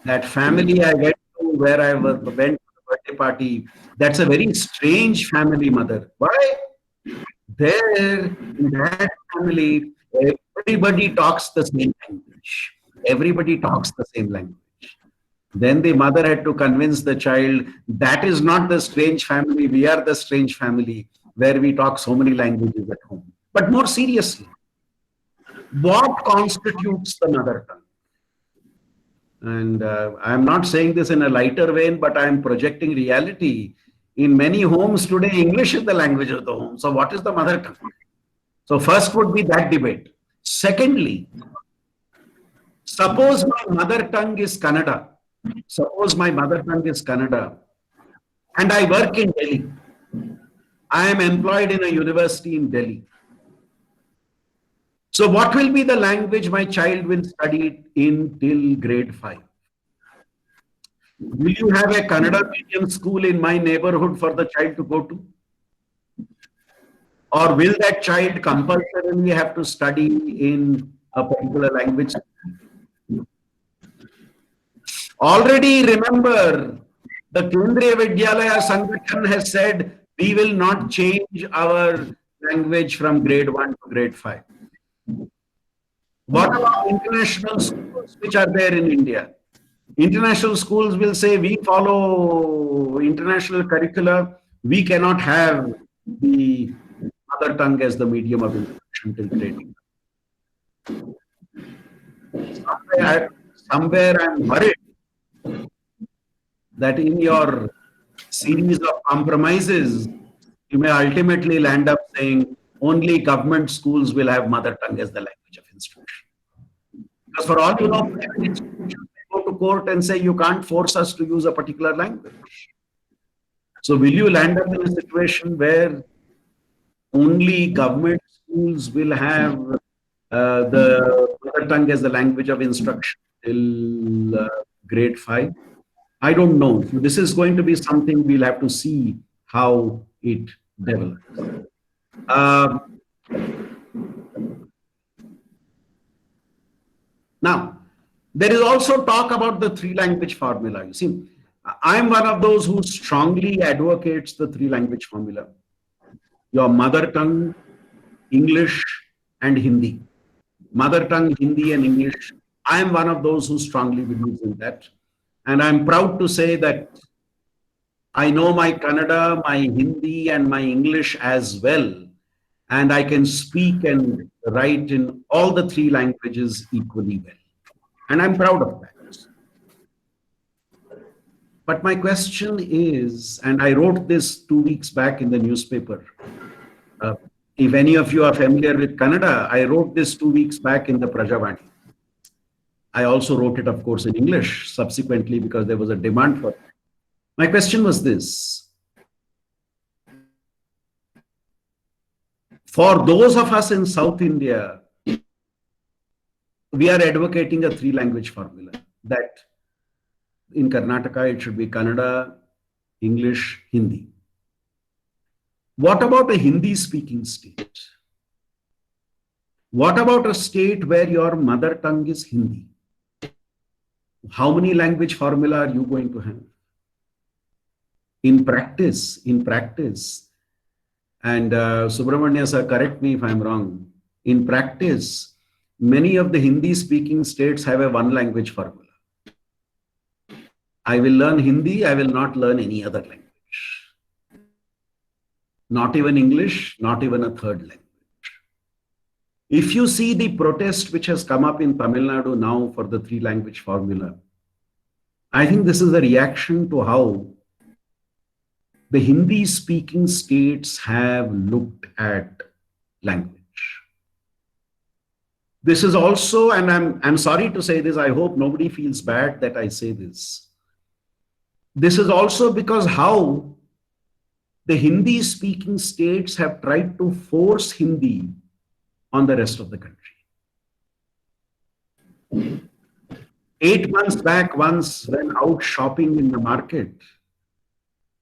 that family I went to where I went to the birthday party, that's a very strange family, mother." Why? There, in that family, everybody talks the same language. Everybody talks the same language. Then the mother had to convince the child, that is not the strange family, we are the strange family, where we talk so many languages at home. But more seriously, what constitutes the mother tongue? And I'm not saying this in a lighter vein, but I'm projecting reality. In many homes today, English is the language of the home. So what is the mother tongue? So first would be that debate. Secondly, suppose my mother tongue is Kannada. Suppose my mother tongue is Kannada and I work in Delhi. I am employed in a university in Delhi. So what will be the language my child will study in till grade 5? Will you have a Kannada medium school in my neighborhood for the child to go to? Or will that child compulsorily have to study in a particular language? Already remember, the Kendriya Vidyalaya Sangathan has said, we will not change our language from grade 1 to grade 5. What about international schools which are there in India? International schools will say, we follow international curricula, we cannot have the mother tongue as the medium of instruction till grade 1. Somewhere I'm worried that in your series of compromises, you may ultimately land up saying only government schools will have mother tongue as the language of instruction. Because for all you know, private institutions may go to court and say you can't force us to use a particular language. So will you land up in a situation where only government schools will have the mother tongue as the language of instruction till grade 5? I don't know. This is going to be something we'll have to see how it develops. Now, there is also talk about the 3-language formula. You see, I'm one of those who strongly advocates the 3-language formula. Your mother tongue, English, and Hindi. Mother tongue, Hindi, and English. I am one of those who strongly believes in that. And I'm proud to say that I know my Kannada, my Hindi, and my English as well. And I can speak and write in all the 3 languages equally well. And I'm proud of that. But my question is, and I wrote this 2 weeks back in the newspaper. If any of you are familiar with Kannada, I wrote this 2 weeks back in the Prajavani. I also wrote it, of course, in English subsequently because there was a demand for it. My question was this. For those of us in South India, we are advocating a 3-language formula that in Karnataka, it should be Kannada, English, Hindi. What about a Hindi-speaking state? What about a state where your mother tongue is Hindi? How many language formula are you going to have? In practice, and Subramanya sir, correct me if I'm wrong. In practice, many of the Hindi-speaking states have a one-language formula. I will learn Hindi, I will not learn any other language. Not even English, not even a third language. If you see the protest which has come up in Tamil Nadu now for the three-language formula, I think this is a reaction to how the Hindi-speaking states have looked at language. This is also, and I'm sorry to say this, I hope nobody feels bad that I say this. This is also because how the Hindi-speaking states have tried to force Hindi on the rest of the country. 8 months back, once when out shopping in the market,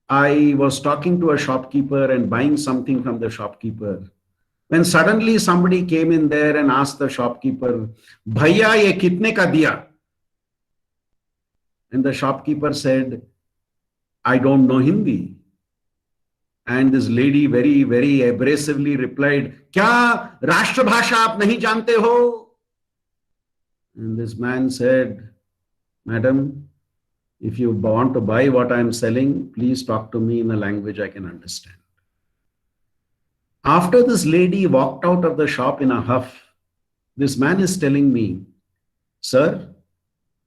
I was talking to a shopkeeper and buying something from the shopkeeper. When suddenly somebody came in there and asked the shopkeeper, "Bhaiya, ye kitne ka diya?" And the shopkeeper said, "I don't know Hindi." And this lady very, very abrasively replied, "Kya Rashtra Bhasha aap nahi jante ho?" And this man said, "Madam, if you want to buy what I'm selling, please talk to me in a language I can understand." After this lady walked out of the shop in a huff, this man is telling me, "Sir,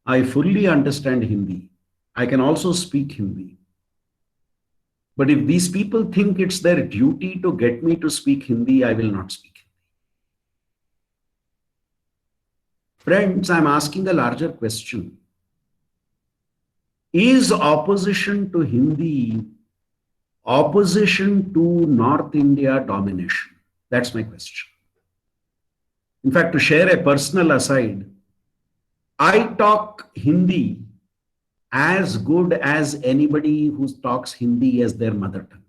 I fully understand Hindi. I can also speak Hindi. But if these people think it's their duty to get me to speak Hindi, I will not speak Hindi." Friends, I'm asking a larger question. Is opposition to Hindi opposition to North India domination? That's my question. In fact, to share a personal aside, I talk Hindi as good as anybody who talks Hindi as their mother tongue.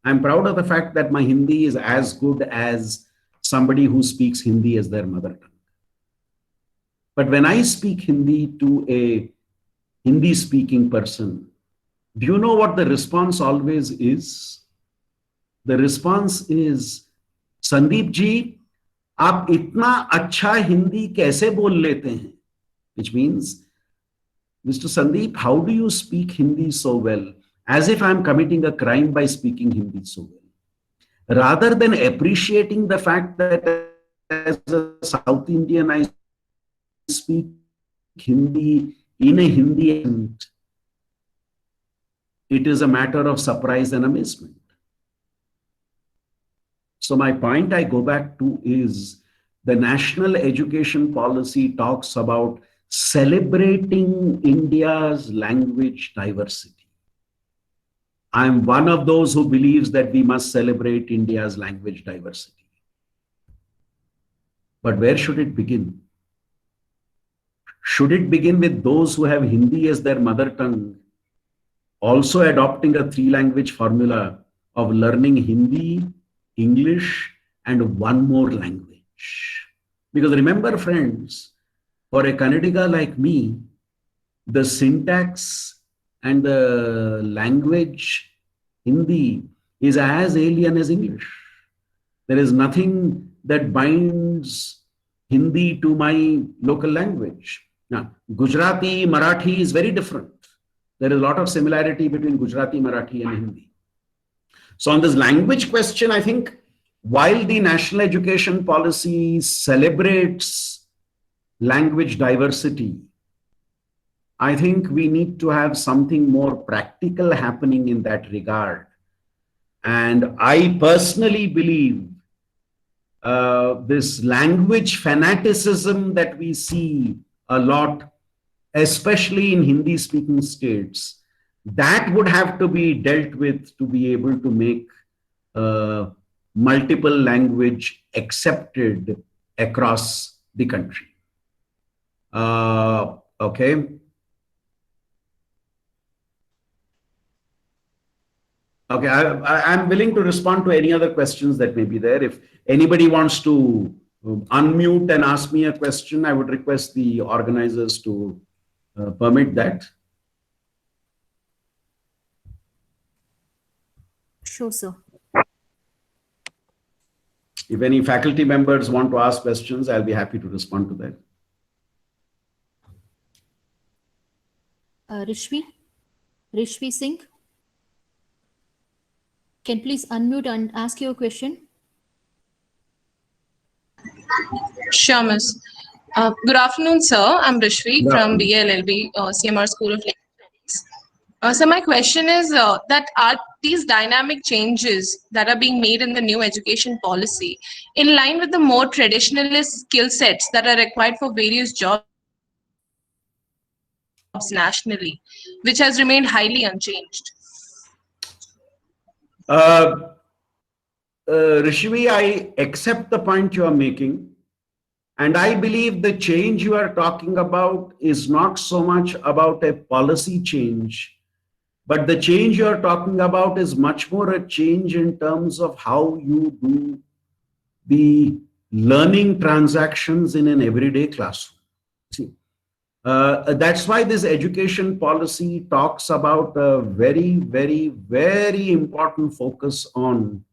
I'm proud of the fact that my Hindi is as good as somebody who speaks Hindi as their mother tongue. But when I speak Hindi to a Hindi-speaking person, do you know what the response always is? The response is, "Sandeep ji, आप इतना अच्छा हिंदी कैसे बोल लेते हैं?" Which means, "Mr. Sandeep, how do you speak Hindi so well?" As if I'm committing a crime by speaking Hindi so well. Rather than appreciating the fact that as a South Indian, I speak Hindi in a Hindi accent, it is a matter of surprise and amazement. So my point I go back to is the national education policy talks about celebrating India's language diversity. I'm one of those who believes that we must celebrate India's language diversity. But where should it begin? Should it begin with those who have Hindi as their mother tongue, also adopting a three-language formula of learning Hindi, English, and one more language? Because remember, friends, for a Kannadiga like me, the syntax and the language Hindi is as alien as English. There is nothing that binds Hindi to my local language. Now, Gujarati, Marathi is very different. There is a lot of similarity between Gujarati, Marathi, and Hindi. So on this language question, I think while the national education policy celebrates language diversity, I think we need to have something more practical happening in that regard. And I personally believe this language fanaticism that we see a lot, especially in Hindi-speaking states, that would have to be dealt with to be able to make multiple language accepted across the country. Okay. Okay, I'm willing to respond to any other questions that may be there. If anybody wants to unmute and ask me a question, I would request the organizers to permit that. Sure, sir. If any faculty members want to ask questions, I'll be happy to respond to that. Rishvi Singh, can please unmute and ask your question? Sure, Miss. Good afternoon, sir. I'm Rishvi Good from afternoon. BLLB, CMR School of Language Studies. So my question is that are these dynamic changes that are being made in the new education policy in line with the more traditionalist skill sets that are required for various jobs nationally, which has remained highly unchanged? Rishvi, I accept the point you are making. And I believe the change you are talking about is not so much about a policy change, but the change you are talking about is much more a change in terms of how you do the learning transactions in an everyday classroom. See, that's why this education policy talks about a very, very, very important focus on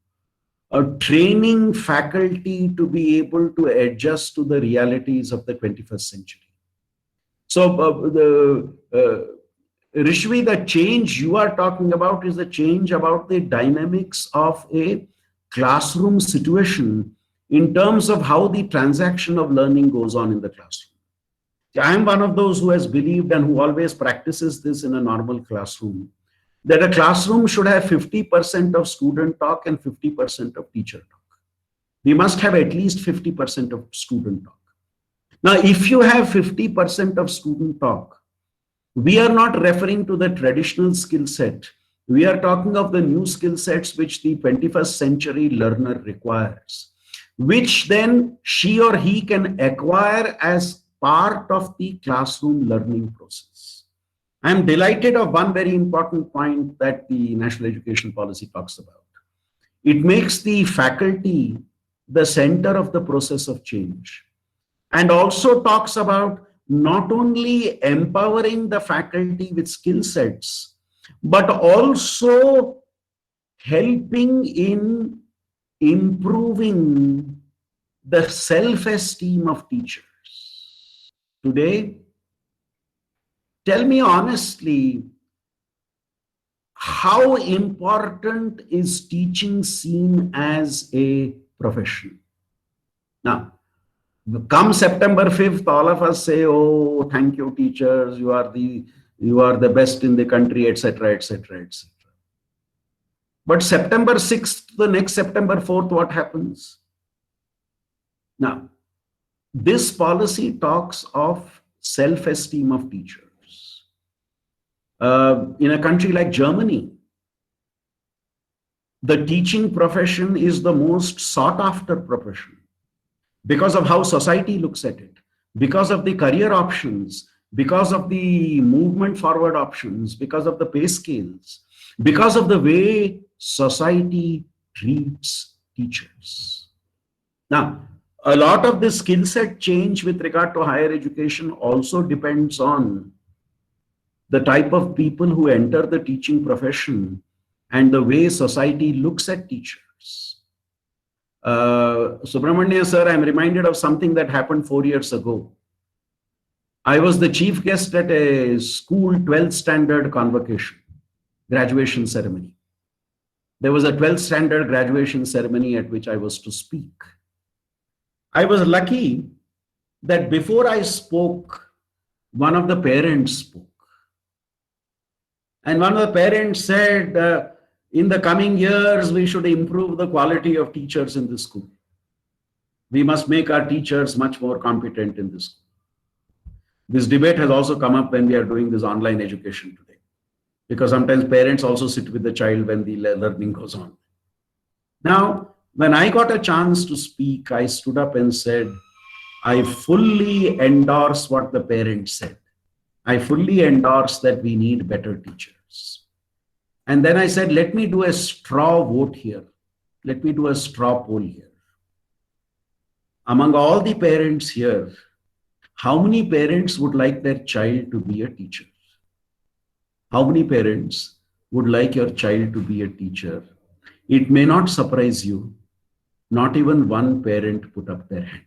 training faculty to be able to adjust to the realities of the 21st century. So Rishvi, the change you are talking about is the change about the dynamics of a classroom situation in terms of how the transaction of learning goes on in the classroom. I am one of those who has believed and who always practices this in a normal classroom, that a classroom should have 50% of student talk and 50% of teacher talk. We must have at least 50% of student talk. Now, if you have 50% of student talk, we are not referring to the traditional skill set. We are talking of the new skill sets which the 21st century learner requires, which then she or he can acquire as part of the classroom learning process. I am delighted of one very important point that the National Education Policy talks about. It makes the faculty the center of the process of change, and also talks about not only empowering the faculty with skill sets, but also helping in improving the self-esteem of teachers. Today, tell me honestly, how important is teaching seen as a profession? Now, come September 5th, all of us say, oh, thank you, teachers, you are the best in the country, etc., etc., etc. But September 6th, the next September 4th, what happens? Now, this policy talks of self-esteem of teachers. In a country like Germany, the teaching profession is the most sought after profession because of how society looks at it, because of the career options, because of the movement forward options, because of the pay scales, because of the way society treats teachers. Now, a lot of the skill set change with regard to higher education also depends on the type of people who enter the teaching profession and the way society looks at teachers. Subramania sir, I'm reminded of something that happened 4 years ago. I was the chief guest at a school 12th standard convocation, graduation ceremony. There was a 12th standard graduation ceremony at which I was to speak. I was lucky that before I spoke, one of the parents spoke. And one of the parents said, in the coming years, we should improve the quality of teachers in this school. We must make our teachers much more competent in this school. This debate has also come up when we are doing this online education today, because sometimes parents also sit with the child when the learning goes on. Now, when I got a chance to speak, I stood up and said, I fully endorse what the parents said. I fully endorse that we need better teachers. And then I said, let me do a straw vote here. Let me do a straw poll here. Among all the parents here, how many parents would like their child to be a teacher? How many parents would like your child to be a teacher? It may not surprise you. Not even one parent put up their hand.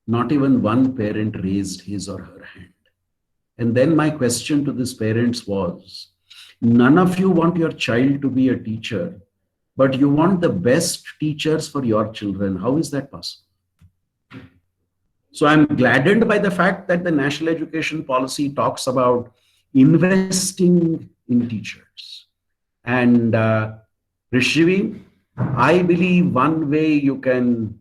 Not even one parent raised his or her hand. And then my question to these parents was, none of you want your child to be a teacher, but you want the best teachers for your children. How is that possible? So I'm gladdened by the fact that the national education policy talks about investing in teachers. And Rishivi, I believe one way you can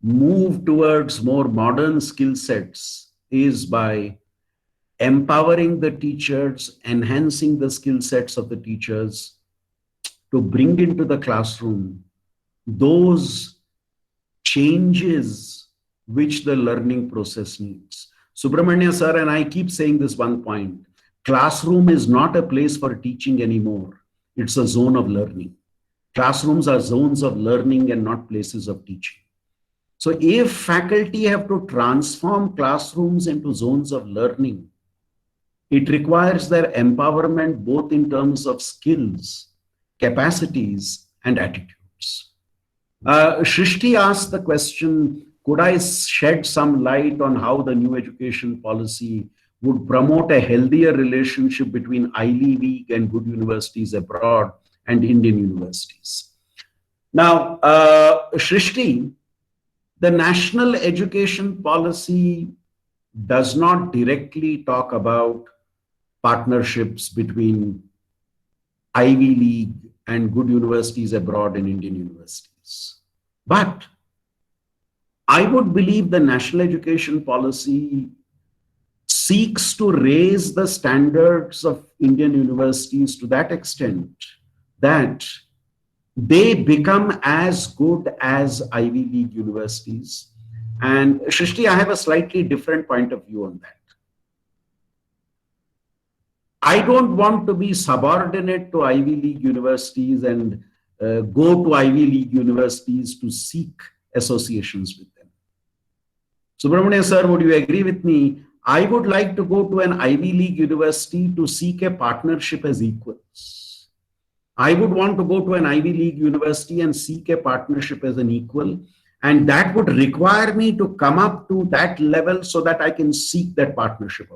move towards more modern skill sets is by empowering the teachers, enhancing the skill sets of the teachers to bring into the classroom those changes which the learning process needs. Subramania sir and I keep saying this one point. Classroom is not a place for teaching anymore. It's a zone of learning. Classrooms are zones of learning and not places of teaching. So if faculty have to transform classrooms into zones of learning, it requires their empowerment both in terms of skills, capacities, and attitudes. Shrishti asked the question, could I shed some light on how the new education policy would promote a healthier relationship between Ivy League and good universities abroad and Indian universities? Now, Shrishti, the national education policy does not directly talk about partnerships between Ivy League and good universities abroad and Indian universities. But I would believe the national education policy seeks to raise the standards of Indian universities to that extent that they become as good as Ivy League universities. And Shrishti, I have a slightly different point of view on that. I don't want to be subordinate to Ivy League universities and go to Ivy League universities to seek associations with them. Subramania sir, would you agree with me? I would like to go to an Ivy League university to seek a partnership as equals. I would want to go to an Ivy League university and seek a partnership as an equal. And that would require me to come up to that level so that I can seek that partnership.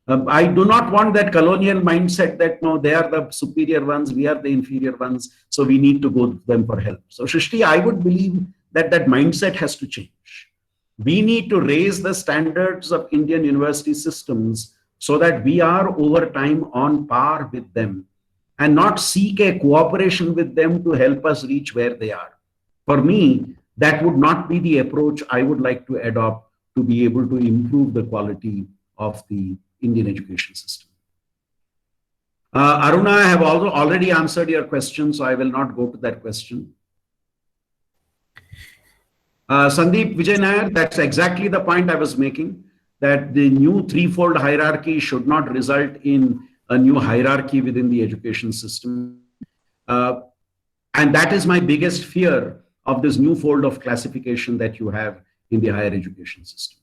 I do not want that colonial mindset that no, they are the superior ones, we are the inferior ones, so we need to go to them for help. So Shrishti, I would believe that that mindset has to change. We need to raise the standards of Indian university systems so that we are over time on par with them and not seek a cooperation with them to help us reach where they are. For me, that would not be the approach I would like to adopt to be able to improve the quality of the Indian education system. Aruna, I have also already answered your question, so I will not go to that question. Sandeep Vijay Nair, that's exactly the point I was making, that the new threefold hierarchy should not result in a new hierarchy within the education system. And that is my biggest fear of this new fold of classification that you have in the higher education system.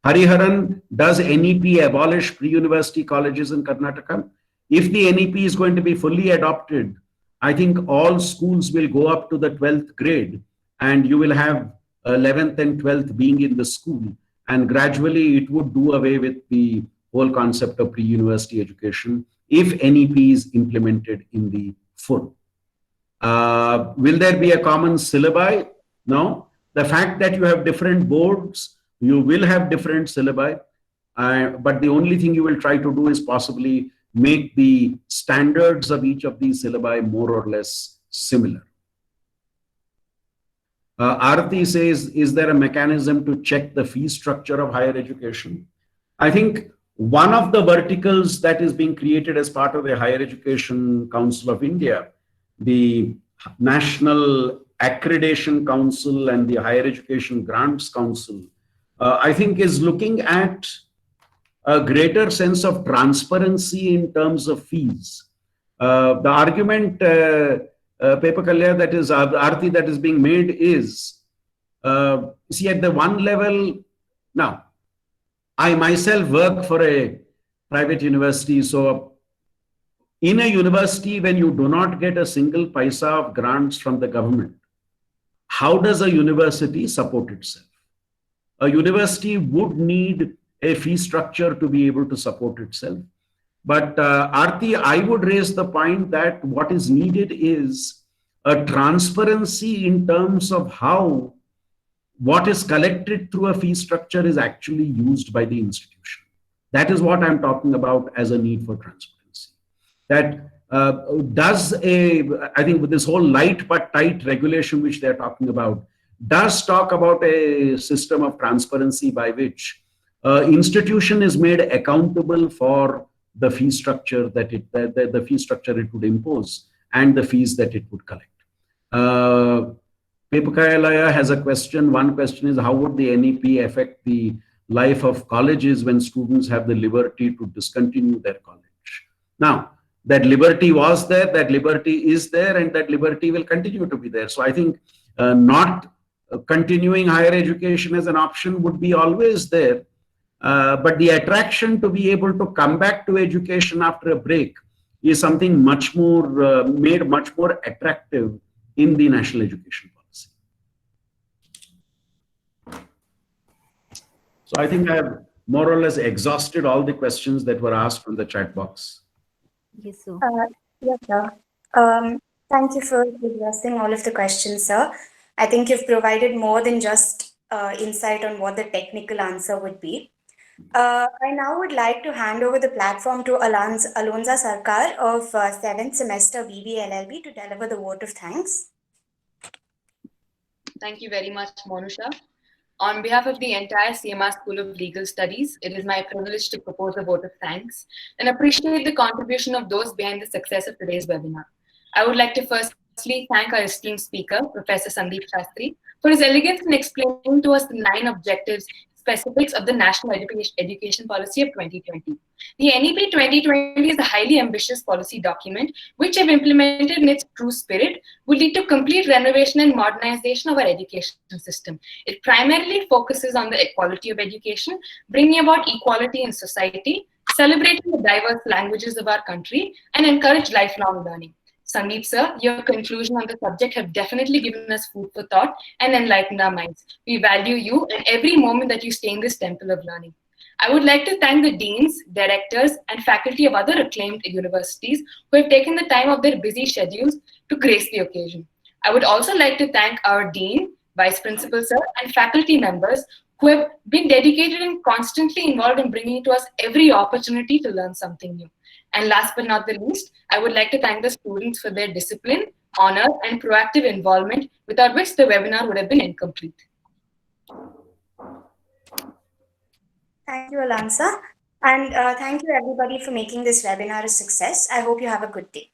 Hariharan, does NEP abolish pre-university colleges in Karnataka? If the NEP is going to be fully adopted, I think all schools will go up to the 12th grade and you will have 11th and 12th being in the school. And gradually it would do away with the whole concept of pre-university education if NEP is implemented in the full. Will there be a common syllabi? No. The fact that you have different boards, you will have different syllabi, but the only thing you will try to do is possibly make the standards of each of these syllabi more or less similar. Aarti says, is there a mechanism to check the fee structure of higher education? I think one of the verticals that is being created as part of the Higher Education Council of India, the National Accreditation Council and the Higher Education Grants Council, I think is looking at a greater sense of transparency in terms of fees. The argument, Paper Kalya, that is Aarti, that is being made is, see, at the one level, now, I myself work for a private university. So in a university, when you do not get a single paisa of grants from the government, how does a university support itself? A university would need a fee structure to be able to support itself. But Aarti, I would raise the point that what is needed is a transparency in terms of how what is collected through a fee structure is actually used by the institution. That is what I'm talking about as a need for transparency. That I think with this whole light but tight regulation which they're talking about, does talk about a system of transparency by which institution is made accountable for the fee structure that the fee structure it would impose and the fees that it would collect. Paper Kalya has a question. One question is, how would the NEP affect the life of colleges when students have the liberty to discontinue their college? Now, that liberty was there, that liberty is there, and that liberty will continue to be there. So I think not continuing higher education as an option would be always there. But the attraction to be able to come back to education after a break is something much more, made much more attractive in the national education policy. So I think I have more or less exhausted all the questions that were asked from the chat box. Yes, sir. Yes, sir. Thank you for addressing all of the questions, sir. I think you've provided more than just insight on what the technical answer would be. I now would like to hand over the platform to Alonza Sarkar of 7th semester BBLLB to deliver the vote of thanks. Thank you very much, Monusha. On behalf of the entire CMR School of Legal Studies, it is my privilege to propose a vote of thanks and appreciate the contribution of those behind the success of today's webinar. I would like to firstly thank our esteemed speaker, Professor Sandeep Shastri, for his elegance in explaining to us the 9 objectives specifics of the National Education Policy of 2020. The NEP 2020 is a highly ambitious policy document which, if implemented in its true spirit, would lead to complete renovation and modernization of our education system. It primarily focuses on the equality of education, bringing about equality in society, celebrating the diverse languages of our country, and encourage lifelong learning. Sandeep sir, your conclusion on the subject have definitely given us food for thought and enlightened our minds. We value you and every moment that you stay in this temple of learning. I would like to thank the deans, directors, and faculty of other acclaimed universities who have taken the time of their busy schedules to grace the occasion. I would also like to thank our dean, vice principal sir, and faculty members who have been dedicated and constantly involved in bringing to us every opportunity to learn something new. And last but not the least, I would like to thank the students for their discipline, honor, and proactive involvement, without which the webinar would have been incomplete. Thank you, Alonza. And thank you everybody for making this webinar a success. I hope you have a good day.